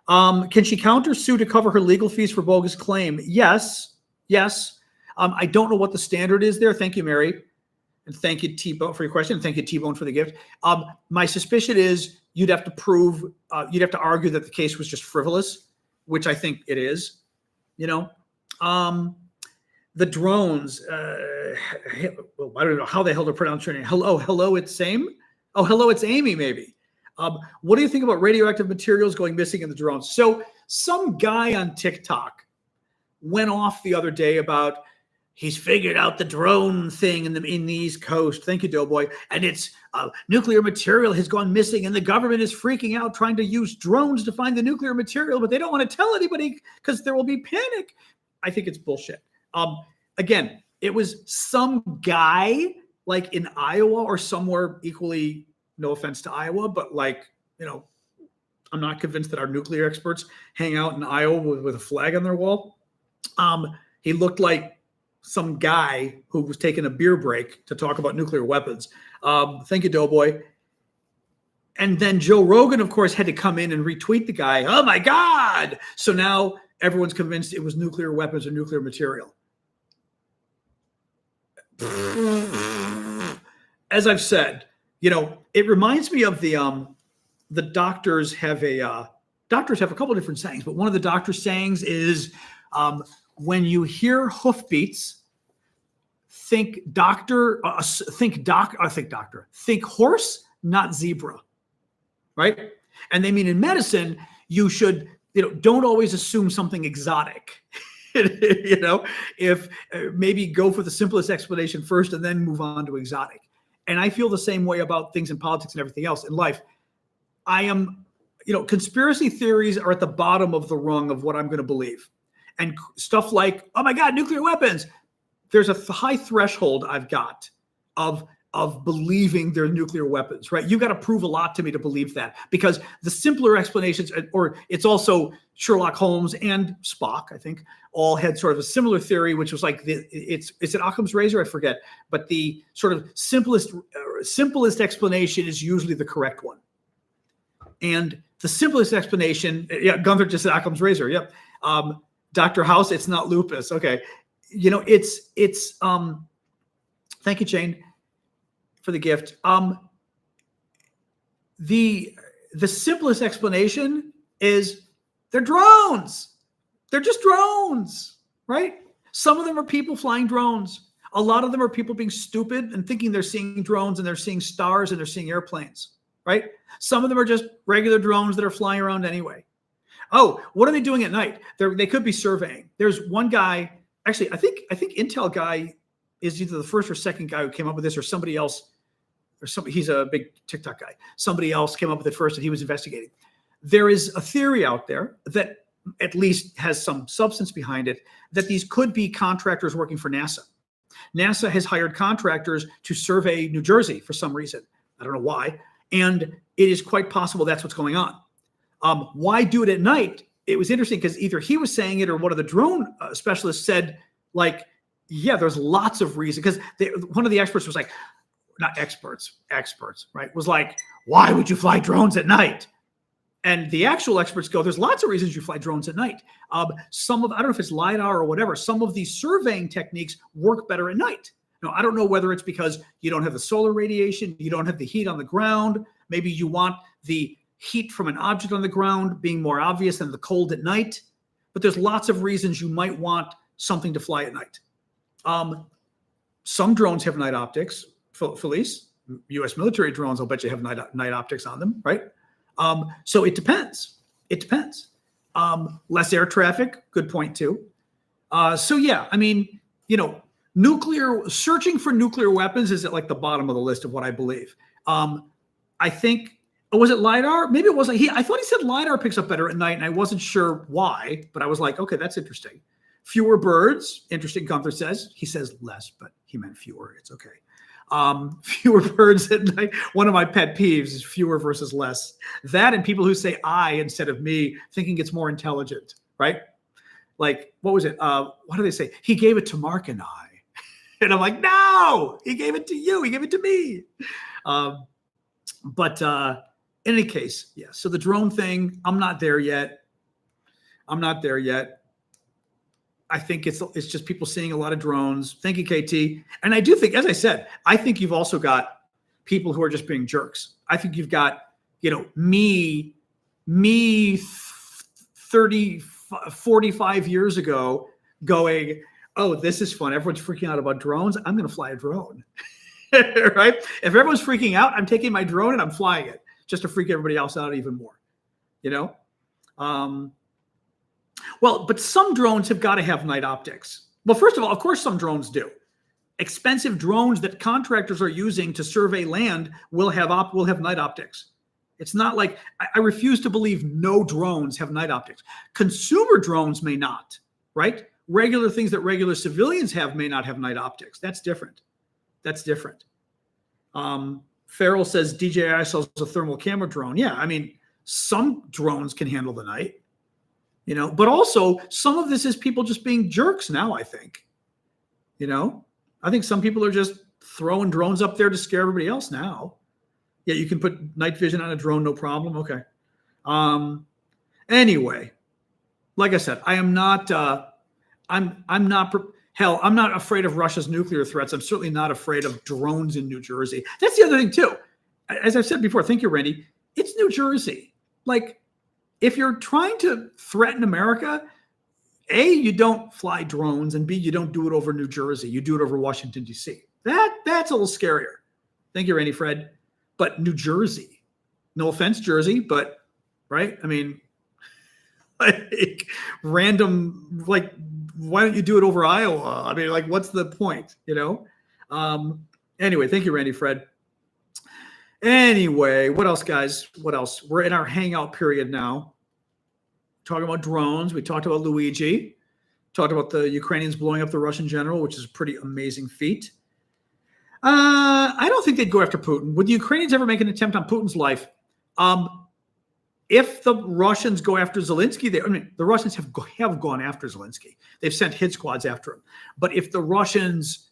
Can she countersue to cover her legal fees for bogus claim? Yes. I don't know what the standard is there. Thank you, Mary. And thank you, T-Bone, for your question. And thank you, T-Bone, for the gift. My suspicion is you'd have to argue that the case was just frivolous, which I think it is. The drones, I don't know how the hell to pronounce your name. Hello, it's Same. Oh, hello, it's Amy, maybe. What do you think about radioactive materials going missing in the drones? So some guy on TikTok went off the other day about he's figured out the drone thing in the East Coast. Thank you, Doughboy. And it's nuclear material has gone missing, and the government is freaking out trying to use drones to find the nuclear material, but they don't want to tell anybody because there will be panic. I think it's bullshit. Again, it was some guy like in Iowa or somewhere equally, no offense to Iowa, but like, I'm not convinced that our nuclear experts hang out in Iowa with a flag on their wall. He looked like some guy who was taking a beer break to talk about nuclear weapons. Thank you, Doughboy. And then Joe Rogan, of course, had to come in and retweet the guy. Oh my God. So now everyone's convinced it was nuclear weapons or nuclear material. As I've said, it reminds me of the doctors have a couple of different sayings, but one of the doctor's sayings is, when you hear hoofbeats, think horse, not zebra, right? And they mean in medicine, you should, don't always assume something exotic. If maybe go for the simplest explanation first and then move on to exotic. And I feel the same way about things in politics and everything else in life. I am, conspiracy theories are at the bottom of the rung of what I'm going to believe. And stuff like, oh my God, nuclear weapons. There's a high threshold I've got of of believing they're nuclear weapons, right? You got to prove a lot to me to believe that, because the simpler explanations, or it's also Sherlock Holmes and Spock, I think, all had sort of a similar theory, which was like is it Occam's razor? I forget, but the sort of simplest explanation is usually the correct one. And the simplest explanation, yeah, Gunther just said Occam's razor. Yep. Dr. House, it's not lupus. Okay. You know, it's thank you, Jane, for the gift. The simplest explanation is they're drones. They're just drones, right? Some of them are people flying drones. A lot of them are people being stupid and thinking they're seeing drones and they're seeing stars and they're seeing airplanes, right? Some of them are just regular drones that are flying around anyway. Oh, what are they doing at night? They could be surveying. There's one guy, actually, I think Intel guy is either the first or second guy who came up with this, or somebody else, he's a big TikTok guy. Somebody else came up with it first and he was investigating. There is a theory out there that at least has some substance behind it, that these could be contractors working for NASA. NASA has hired contractors to survey New Jersey for some reason. I don't know why. And it is quite possible that's what's going on. Why do it at night? It was interesting because either he was saying it or one of the drone specialists said, like, yeah, there's lots of reasons. Because one of the experts was like, not experts, right? Was like, why would you fly drones at night? And the actual experts go, there's lots of reasons you fly drones at night. I don't know if it's LiDAR or whatever, some of these surveying techniques work better at night. Now, I don't know whether it's because you don't have the solar radiation, you don't have the heat on the ground. Maybe you want the heat from an object on the ground being more obvious than the cold at night. But there's lots of reasons you might want something to fly at night. Some drones have night optics. Felice, U.S. military drones, I'll bet you have night optics on them, right? So it depends. It depends. Less air traffic, good point too. So yeah, I mean, you know, searching for nuclear weapons is at like the bottom of the list of what I believe. I think, was it LiDAR? Maybe it wasn't. I thought he said LiDAR picks up better at night, and I wasn't sure why, but I was like, okay, that's interesting. Fewer birds, interesting, Gunther says. He says less, but he meant fewer. It's okay. Fewer birds at night. One of my pet peeves is fewer versus less. That and people who say I instead of me, thinking it's more intelligent, right? Like, what was it? What do they say? He gave it to Mark and I. And I'm like, no, he gave it to you. He gave it to me. But in any case, yeah. So the drone thing, I'm not there yet. I think it's just people seeing a lot of drones. Thank you, KT. And I do think, as I said, I think you've also got people who are just being jerks. I think you've got, you know, me 45 years ago going, oh, this is fun. Everyone's freaking out about drones. I'm going to fly a drone, right? If everyone's freaking out, I'm taking my drone and I'm flying it just to freak everybody else out even more, you know? Well, but some drones have got to have night optics. Well, first of all, of course, some drones do. Expensive drones that contractors are using to survey land will have night optics. It's not like I refuse to believe no drones have night optics. Consumer drones may not, right? Regular things that regular civilians have may not have night optics. That's different. Farrell says DJI sells a thermal camera drone. Yeah, I mean, some drones can handle the night. You know, but also some of this is people just being jerks now, I think. You know, I think some people are just throwing drones up there to scare everybody else now. Yeah, you can put night vision on a drone, no problem. Okay. Anyway, like I said, I am not, I'm not afraid of Russia's nuclear threats. I'm certainly not afraid of drones in New Jersey. That's the other thing too. As I've said before, thank you, Randy. It's New Jersey. Like, if you're trying to threaten America, A, you don't fly drones, and B, you don't do it over New Jersey. You do it over Washington, D.C. That's a little scarier. Thank you, Randy Fred. But New Jersey, no offense, Jersey, but, right? I mean, like, random, like, why don't you do it over Iowa? I mean, like, what's the point, you know? Anyway, thank you, Randy Fred. Anyway, what else, guys? What else? We're in our hangout period now. Talking about drones. We talked about Luigi. Talked about the Ukrainians blowing up the Russian general, which is a pretty amazing feat. I don't think they'd go after Putin. Would the Ukrainians ever make an attempt on Putin's life? If the Russians go after Zelensky, the Russians have gone after Zelensky. They've sent hit squads after him. But if the Russians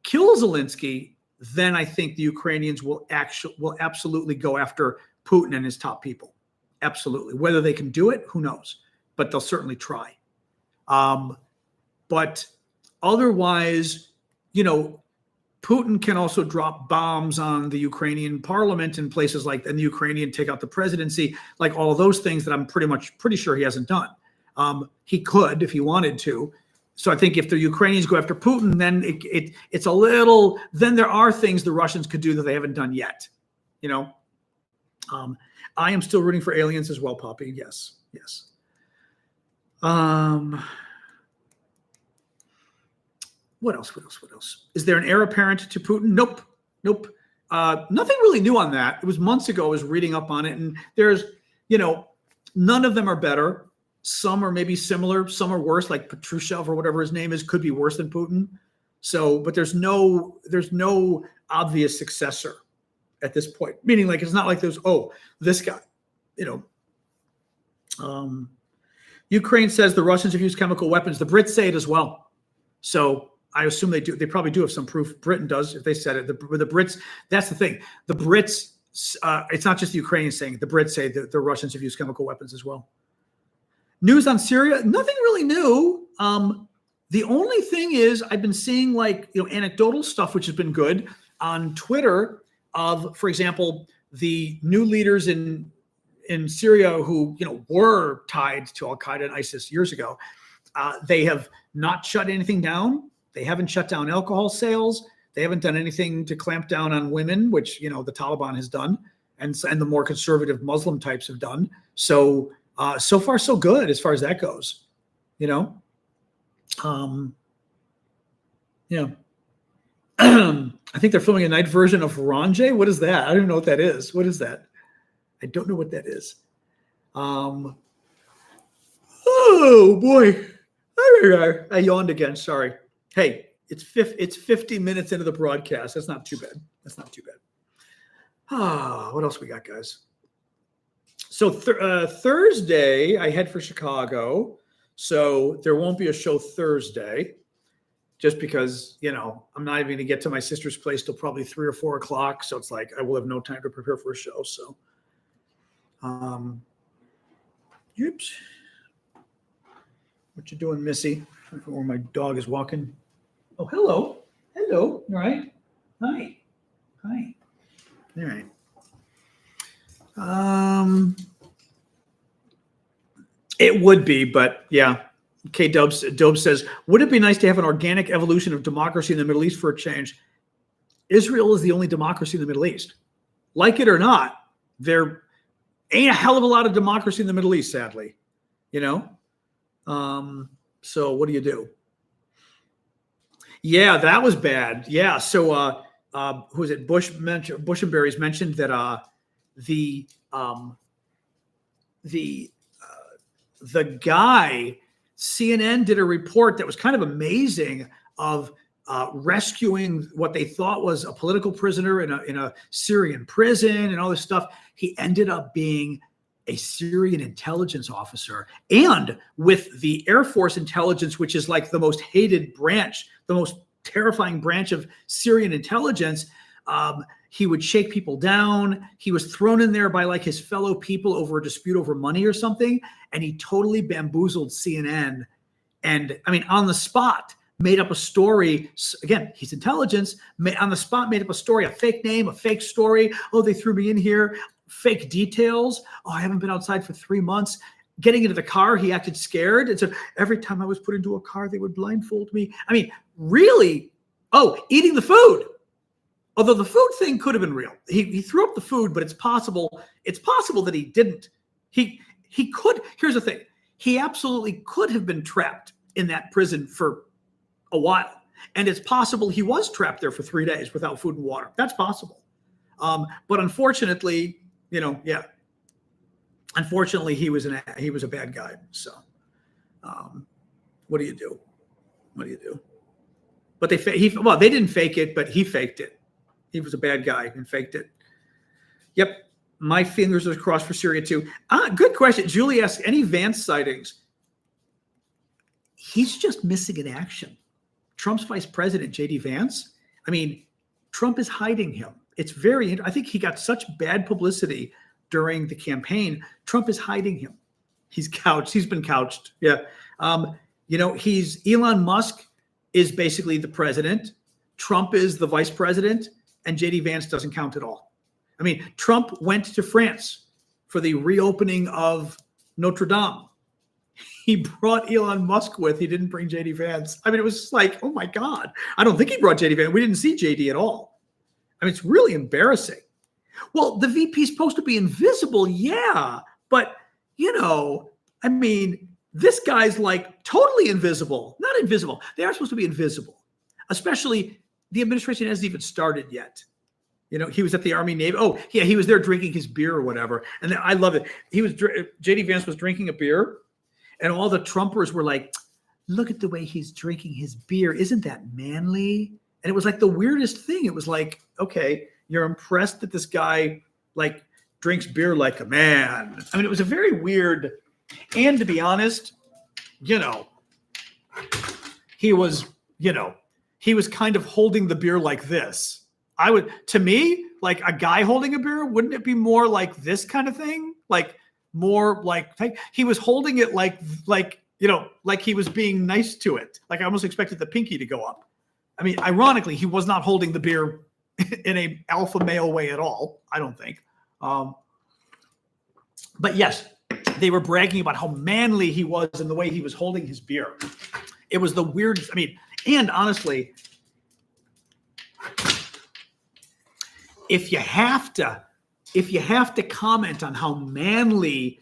kill Zelensky, then I think the Ukrainians will absolutely go after Putin and his top people. Absolutely. Whether they can do it, who knows? But they'll certainly try. But otherwise, Putin can also drop bombs on the Ukrainian parliament and places like, and the Ukrainian take out the presidency, like all of those things that I'm pretty sure he hasn't done. He could if he wanted to. So I think if the Ukrainians go after Putin, then it's a little, then there are things the Russians could do that they haven't done yet. I am still rooting for aliens as well, Poppy. Yes. What else? Is there an heir apparent to Putin? Nope. Nothing really new on that. It was months ago. I was reading up on it, and there's, none of them are better. Some are maybe similar. Some are worse, like Patrushev or whatever his name is, could be worse than Putin. So, but there's no obvious successor at this point. Meaning, like, it's not like there's, this guy, Ukraine says the Russians have used chemical weapons. The Brits say it as well. So I assume they do. They probably do have some proof. Britain does if they said it. The Brits. That's the thing. The Brits. It's not just the Ukrainians saying it. The Brits say that the Russians have used chemical weapons as well. News on Syria. Nothing really new. The only thing is I've been seeing anecdotal stuff, which has been good on Twitter of, for example, the new leaders in Syria who were tied to Al Qaeda and ISIS years ago. They have not shut anything down. They haven't shut down alcohol sales. They haven't done anything to clamp down on women, which the Taliban has done, and the more conservative Muslim types have done. So so far so good as far as that goes. Yeah. I think they're filming a night version of Ranjay. What is that? I don't even know what that is. What is that? I don't know what that is. Oh boy. I yawned again. Sorry. Hey, it's 50 minutes into the broadcast. That's not too bad. What else we got, guys? So Thursday, I head for Chicago. So there won't be a show Thursday just because, I'm not even going to get to my sister's place till probably 3 or 4 o'clock. So it's like I will have no time to prepare for a show. So, oops. What you doing, Missy? Or my dog is walking. Oh, hello. All right. Hi. All right. It would be, but yeah. K Dubs says, would it be nice to have an organic evolution of democracy in the Middle East for a change? Israel is the only democracy in the Middle East. Like it or not, there ain't a hell of a lot of democracy in the Middle East, sadly. So what do you do? Yeah, that was bad. Yeah. So who is it? Bushenberries mentioned that the guy, CNN did a report that was kind of amazing of rescuing what they thought was a political prisoner in a Syrian prison and all this stuff. He ended up being a Syrian intelligence officer, and with the Air Force intelligence, which is like the most hated branch, the most terrifying branch of Syrian intelligence. He would shake people down. He was thrown in there by like his fellow people over a dispute over money or something. And he totally bamboozled CNN. And I mean, on the spot, made up a story. Again, he's intelligence. On the spot, made up a story, a fake name, a fake story. Oh, they threw me in here. Fake details. Oh, I haven't been outside for 3 months. Getting into the car, he acted scared. And so every time I was put into a car, they would blindfold me. I mean, really? Oh, eating the food. Although the food thing could have been real. He threw up the food, but it's possible that he didn't. He could. Here's the thing. He absolutely could have been trapped in that prison for a while. And it's possible he was trapped there for 3 days without food and water. That's possible. But unfortunately, unfortunately, he was a bad guy. So what do you do? But they didn't fake it, but he faked it. He was a bad guy and faked it. Yep. My fingers are crossed for Syria too. Good question. Julie asks, any Vance sightings? He's just missing in action. Trump's vice president, J.D. Vance. I mean, Trump is hiding him. It's I think he got such bad publicity during the campaign. Trump is hiding him. He's couched. He's been couched. Yeah. Elon Musk is basically the president. Trump is the vice president, and J.D. Vance doesn't count at all. I mean, Trump went to France for the reopening of Notre Dame. He brought Elon Musk with. He didn't bring J.D. Vance. I mean, it was like, oh my God. I don't think he brought J.D. Vance. We didn't see J.D. at all. I mean, it's really embarrassing. Well, the VP is supposed to be invisible, yeah. But, I mean, this guy's like totally invisible. Not invisible. They are supposed to be invisible. Especially the administration hasn't even started yet. He was at the Army Navy. Oh, yeah, he was there drinking his beer or whatever. And I love it. J.D. Vance was drinking a beer, and all the Trumpers were like, look at the way he's drinking his beer. Isn't that manly? And it was like the weirdest thing. It was like, okay, you're impressed that this guy like drinks beer like a man. I mean, it was a very weird, and to be honest, he was kind of holding the beer like this. To me, like a guy holding a beer, wouldn't it be more like this kind of thing? Like more like he was holding it like he was being nice to it. Like I almost expected the pinky to go up. I mean, ironically, he was not holding the beer in a alpha male way at all, I don't think. But yes, they were bragging about how manly he was and the way he was holding his beer. It was the weirdest. I mean, and honestly, if you have to comment on how manly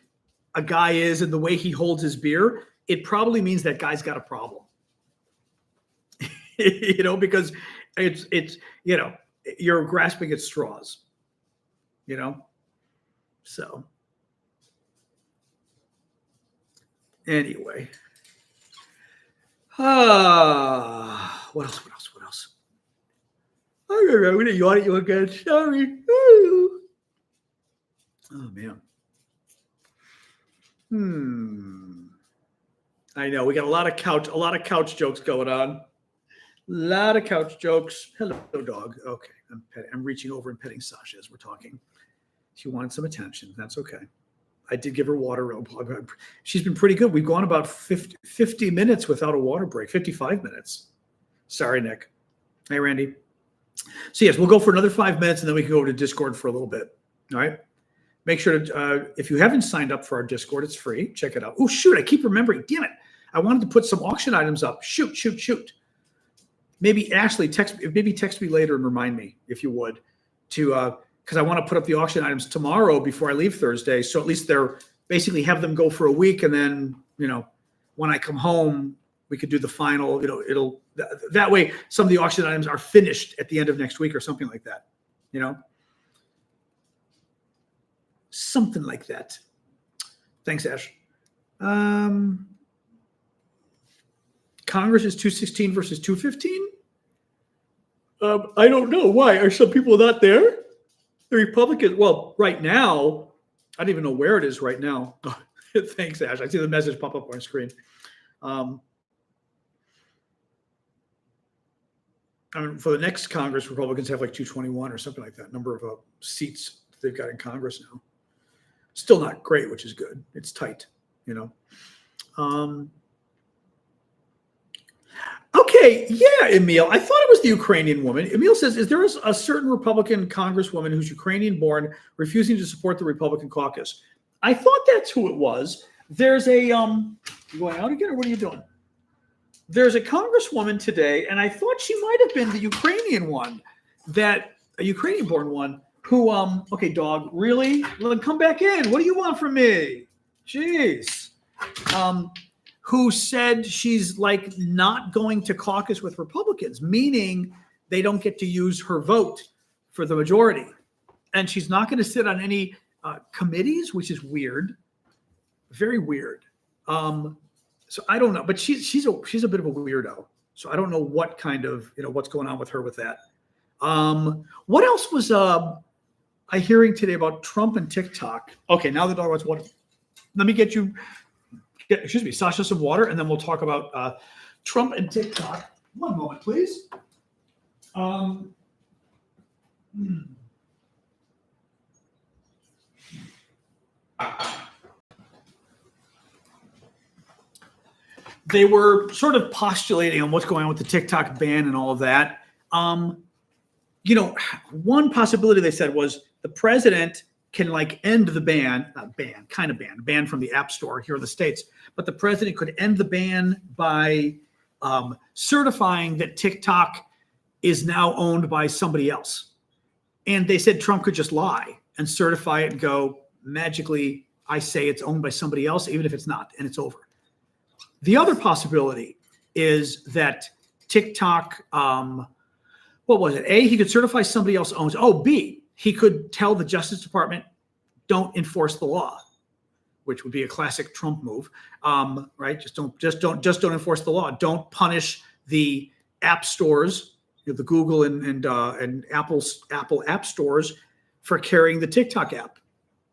a guy is and the way he holds his beer, it probably means that guy's got a problem. Because it's you're grasping at straws. So anyway. What else? I'm going to yawn at you again. Sorry. Ooh. Oh, man. I know. We got a lot of couch jokes going on. A lot of couch jokes. Hello, dog. Okay. I'm reaching over and petting Sasha as we're talking. She wanted some attention. That's okay. I did give her water. She's been pretty good. We've gone about 50 minutes without a water break. 55 minutes. Sorry, Nick. Hey, Randy. So yes, we'll go for another 5 minutes, and then we can go to Discord for a little bit. All right. Make sure to, if you haven't signed up for our Discord, it's free. Check it out. Oh, shoot. I keep remembering. Damn it. I wanted to put some auction items up. Shoot. Maybe Ashley, text me later and remind me, if you would, to because I want to put up the auction items tomorrow before I leave Thursday. So at least they're basically have them go for a week, and then when I come home, we could do the final. It'll that way some of the auction items are finished at the end of next week or something like that. Something like that. Thanks, Ash. Congress is 216 versus 215. I don't know. Why? Are some people not there? The Republicans, well, right now, I don't even know where it is right now. Thanks, Ash. I see the message pop up on screen. I mean, for the next Congress, Republicans have like 221 or something like that, number of seats they've got in Congress now. Still not great, which is good. It's tight, Okay, yeah, Emil. I thought it was the Ukrainian woman. Emil says, is there a certain Republican congresswoman who's Ukrainian-born refusing to support the Republican caucus? I thought that's who it was. There's a you going out again, or what are you doing? There's a congresswoman today, and I thought she might have been the Ukrainian one, a Ukrainian-born one, who, okay, dog, really? Well, come back in. What do you want from me? Jeez. Who said she's like not going to caucus with Republicans, meaning they don't get to use her vote for the majority. And she's not going to sit on any committees, which is weird. Very weird. So I don't know, but she's a bit of a weirdo. So I don't know what kind of, what's going on with her with that. What else was I hearing today about Trump and TikTok? Okay, now the dog wants water. Let me get Sasha some water, and then we'll talk about Trump and TikTok. One moment, please. They were sort of postulating on what's going on with the TikTok ban and all of that. One possibility they said was the president can end the ban from the App Store here in the States, but the president could end the ban by certifying that TikTok is now owned by somebody else. And they said Trump could just lie and certify it and go, magically, I say it's owned by somebody else, even if it's not, and it's over. The other possibility is that TikTok, what was it? A, he could certify somebody else owns. Oh, B, he could tell the Justice Department, don't enforce the law, which would be a classic Trump move, right? Just don't enforce the law. Don't punish the app stores, the Google and Apple app stores for carrying the TikTok app.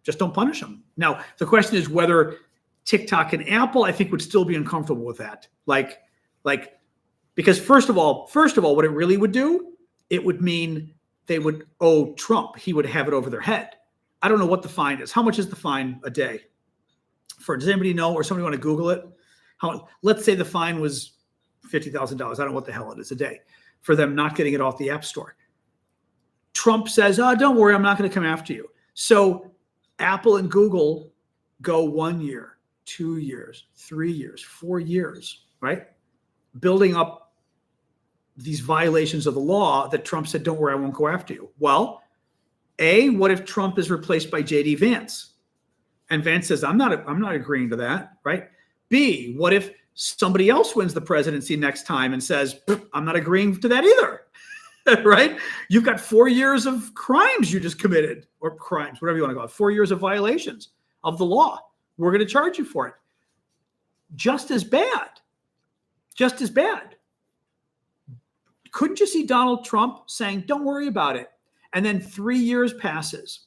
Just don't punish them. Now, the question is whether TikTok and Apple, I think, would still be uncomfortable with that. Because first of all, what it really would do, it would mean they would owe Trump. He would have it over their head. I don't know what the fine is. How much is the fine a day? Does anybody know, or somebody want to Google it? Let's say the fine was $50,000. I don't know what the hell it is a day for them not getting it off the App Store. Trump says, "Oh, don't worry, I'm not going to come after you." So Apple and Google go 1 year, 2 years, 3 years, 4 years, right? Building up these violations of the law that Trump said, "Don't worry, I won't go after you." Well, A, what if Trump is replaced by JD Vance? And Vance says, I'm not agreeing to that, right? B, what if somebody else wins the presidency next time and says, I'm not agreeing to that either, right? You've got 4 years of crimes you just committed, or crimes, whatever you want to call it, 4 years of violations of the law. We're going to charge you for it. Just as bad. Couldn't you see Donald Trump saying, don't worry about it? And then 3 years passes.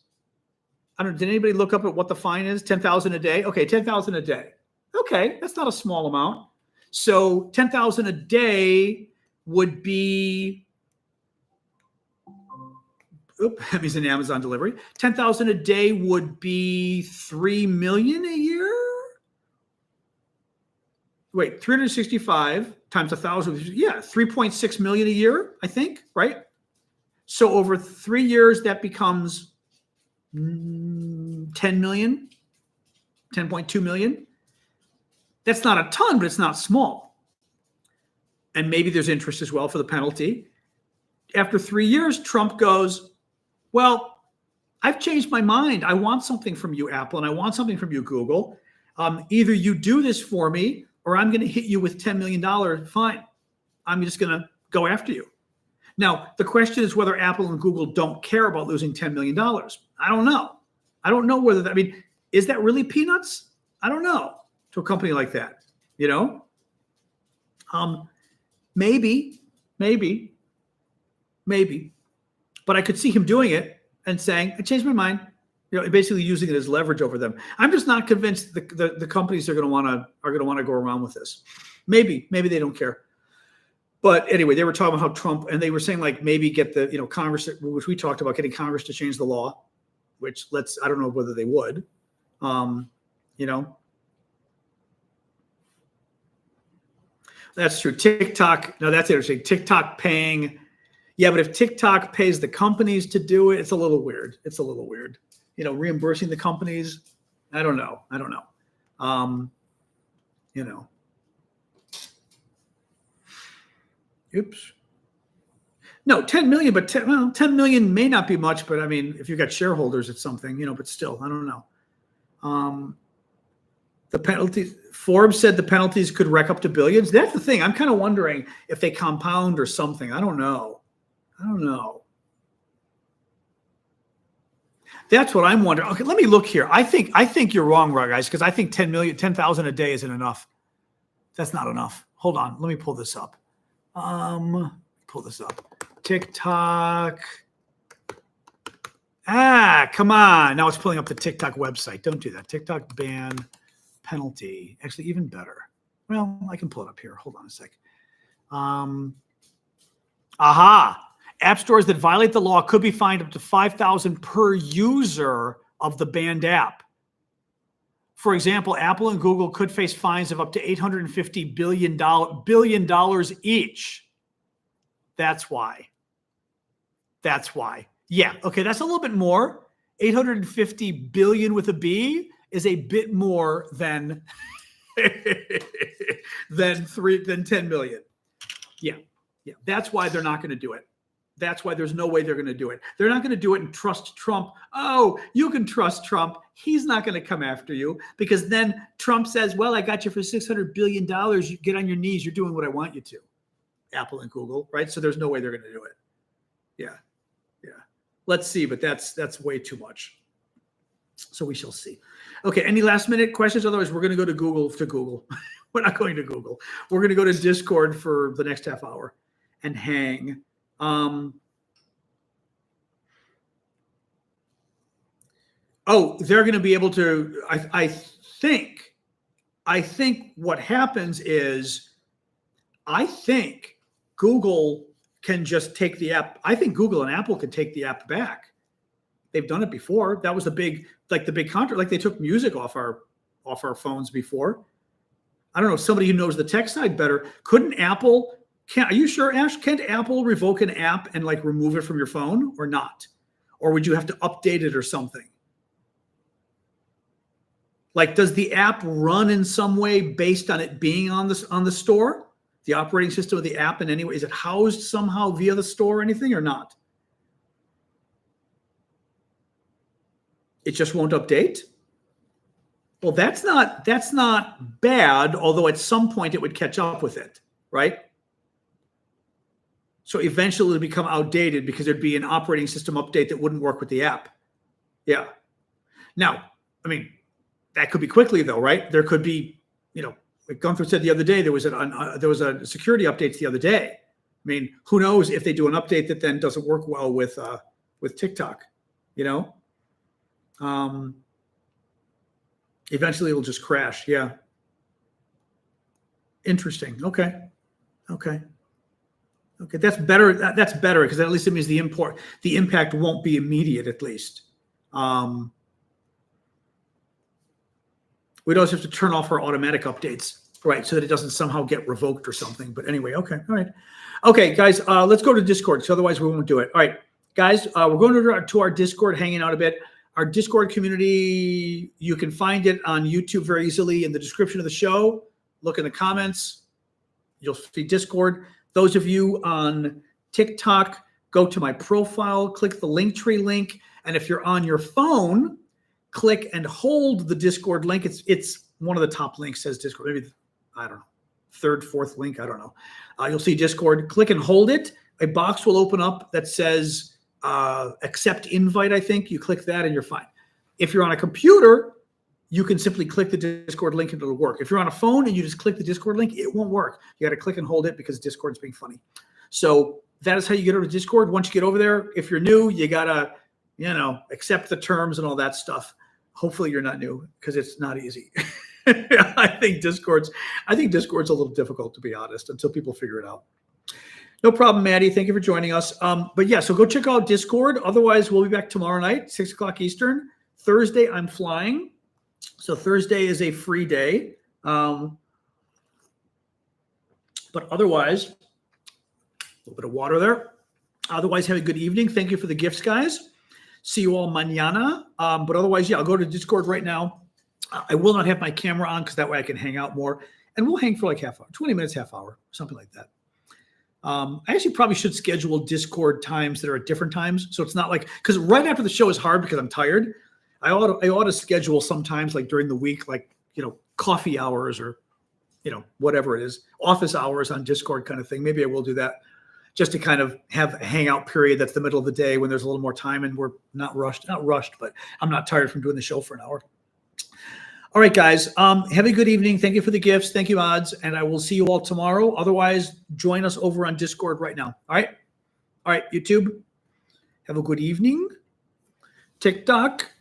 I don't know, did anybody look up at what the fine is? 10,000 a day? Okay, 10,000 a day. Okay, that's not a small amount. So 10,000 a day would be, that means an Amazon delivery. 10,000 a day would be 3 million a year? Wait, 365 times 1,000, yeah, 3.6 million a year, I think, right? So over 3 years, that becomes 10 million, 10.2 million. That's not a ton, but it's not small. And maybe there's interest as well for the penalty. After 3 years, Trump goes, well, I've changed my mind. I want something from you, Apple, and I want something from you, Google. Either you do this for me, or I'm going to hit you with $10 million fine. I'm just going to go after you. Now, the question is whether Apple and Google don't care about losing $10 million. I don't know. I don't know whether that, is that really peanuts? I don't know, to a company like that, Maybe. But I could see him doing it and saying, I changed my mind, basically using it as leverage over them. I'm just not convinced the companies are going to want to go around with this. Maybe they don't care. But anyway, they were talking about how Trump, and they were saying maybe get the, Congress, which we talked about, getting Congress to change the law, which I don't know whether they would, That's true. TikTok. No, that's interesting. TikTok paying. Yeah, but if TikTok pays the companies to do it, it's a little weird. Reimbursing the companies. I don't know. Oops. No, 10 million, but 10 million may not be much, but if you've got shareholders, it's something, but still, I don't know. The penalties, Forbes said the penalties could rack up to billions. That's the thing. I'm kind of wondering if they compound or something. I don't know. That's what I'm wondering. Okay, let me look here. I think you're wrong, guys, because I think 10,000 a day isn't enough. That's not enough. Hold on. Let me pull this up. Pull this up. TikTok. Come on. Now it's pulling up the TikTok website. Don't do that. TikTok ban penalty. Actually, even better. Well, I can pull it up here. Hold on a sec. App stores that violate the law could be fined up to $5,000 per user of the banned app. For example, Apple and Google could face fines of up to $850 billion each. That's why. Yeah, okay, that's a little bit more. 850 billion with a B is a bit more than than 10 million. Yeah. That's why they're not going to do it. That's why there's no way they're going to do it. They're not going to do it and trust Trump. Oh, you can trust Trump. He's not going to come after you because then Trump says, well, I got you for $600 billion. You get on your knees. You're doing what I want you to. Apple and Google, right? So there's no way they're going to do it. Yeah. Let's see, but that's way too much. So we shall see. Okay, any last minute questions? Otherwise, we're going to go to Google. We're not going to Google. We're going to go to Discord for the next half hour and hang. They're going to be able to, I think what happens is, I think Google can just take the app. I think Google and Apple can take the app back. They've done it before. That was the big contract. Like they took music off our phones before. I don't know, somebody who knows the tech side better. Couldn't Apple, are you sure, Ash? Can't Apple revoke an app and like remove it from your phone or not? Or would you have to update it or something? Like, does the app run in some way based on it being on the store? The operating system of the app in any way? Is it housed somehow via the store or anything or not? It just won't update? Well, that's not bad, although at some point it would catch up with it, right? So eventually it'll become outdated because there'd be an operating system update that wouldn't work with the app. Yeah. Now, I mean, that could be quickly though, right? There could be, like Gunther said the other day, there was a security update the other day. I mean, who knows if they do an update that then doesn't work well with TikTok, eventually it'll just crash. Yeah. Interesting. Okay. That's better. That's better because at least it means the impact won't be immediate at least. We'd also have to turn off our automatic updates, right? So that it doesn't somehow get revoked or something. But anyway, okay. All right. Okay, guys, let's go to Discord. So otherwise we won't do it. All right, guys, we're going to our Discord, hanging out a bit. Our Discord community, you can find it on YouTube very easily in the description of the show. Look in the comments. You'll see Discord. Those of you on TikTok, go to my profile, click the Linktree link. And if you're on your phone, click and hold the Discord link. It's one of the top links says Discord. Maybe, I don't know, third, fourth link. I don't know. You'll see Discord. Click and hold it. A box will open up that says accept invite, I think. You click that and you're fine. If you're on a computer, you can simply click the Discord link and it'll work. If you're on a phone and you just click the Discord link, it won't work. You got to click and hold it because Discord's being funny. So that is how you get over to Discord. Once you get over there, if you're new, you got to, accept the terms and all that stuff. Hopefully you're not new because it's not easy. I think Discord's a little difficult, to be honest, until people figure it out. No problem, Maddie. Thank you for joining us. But yeah, so go check out Discord. Otherwise, we'll be back tomorrow night, 6 o'clock Eastern. Thursday, I'm flying. So Thursday is a free day. But otherwise, a little bit of water there. Otherwise, have a good evening. Thank you for the gifts, guys. See you all mañana. But otherwise, yeah, I'll go to Discord right now. I will not have my camera on because that way I can hang out more. And we'll hang for like half hour, 20 minutes, half hour, something like that. I actually probably should schedule Discord times that are at different times. So it's not like, because right after the show is hard because I'm tired. I ought to schedule sometimes like during the week, like, coffee hours or, whatever it is, office hours on Discord kind of thing. Maybe I will do that just to kind of have a hangout period that's the middle of the day when there's a little more time and we're not rushed, but I'm not tired from doing the show for an hour. All right, guys. Have a good evening. Thank you for the gifts. Thank you, Odds. And I will see you all tomorrow. Otherwise, join us over on Discord right now. All right. All right, YouTube. Have a good evening. TikTok.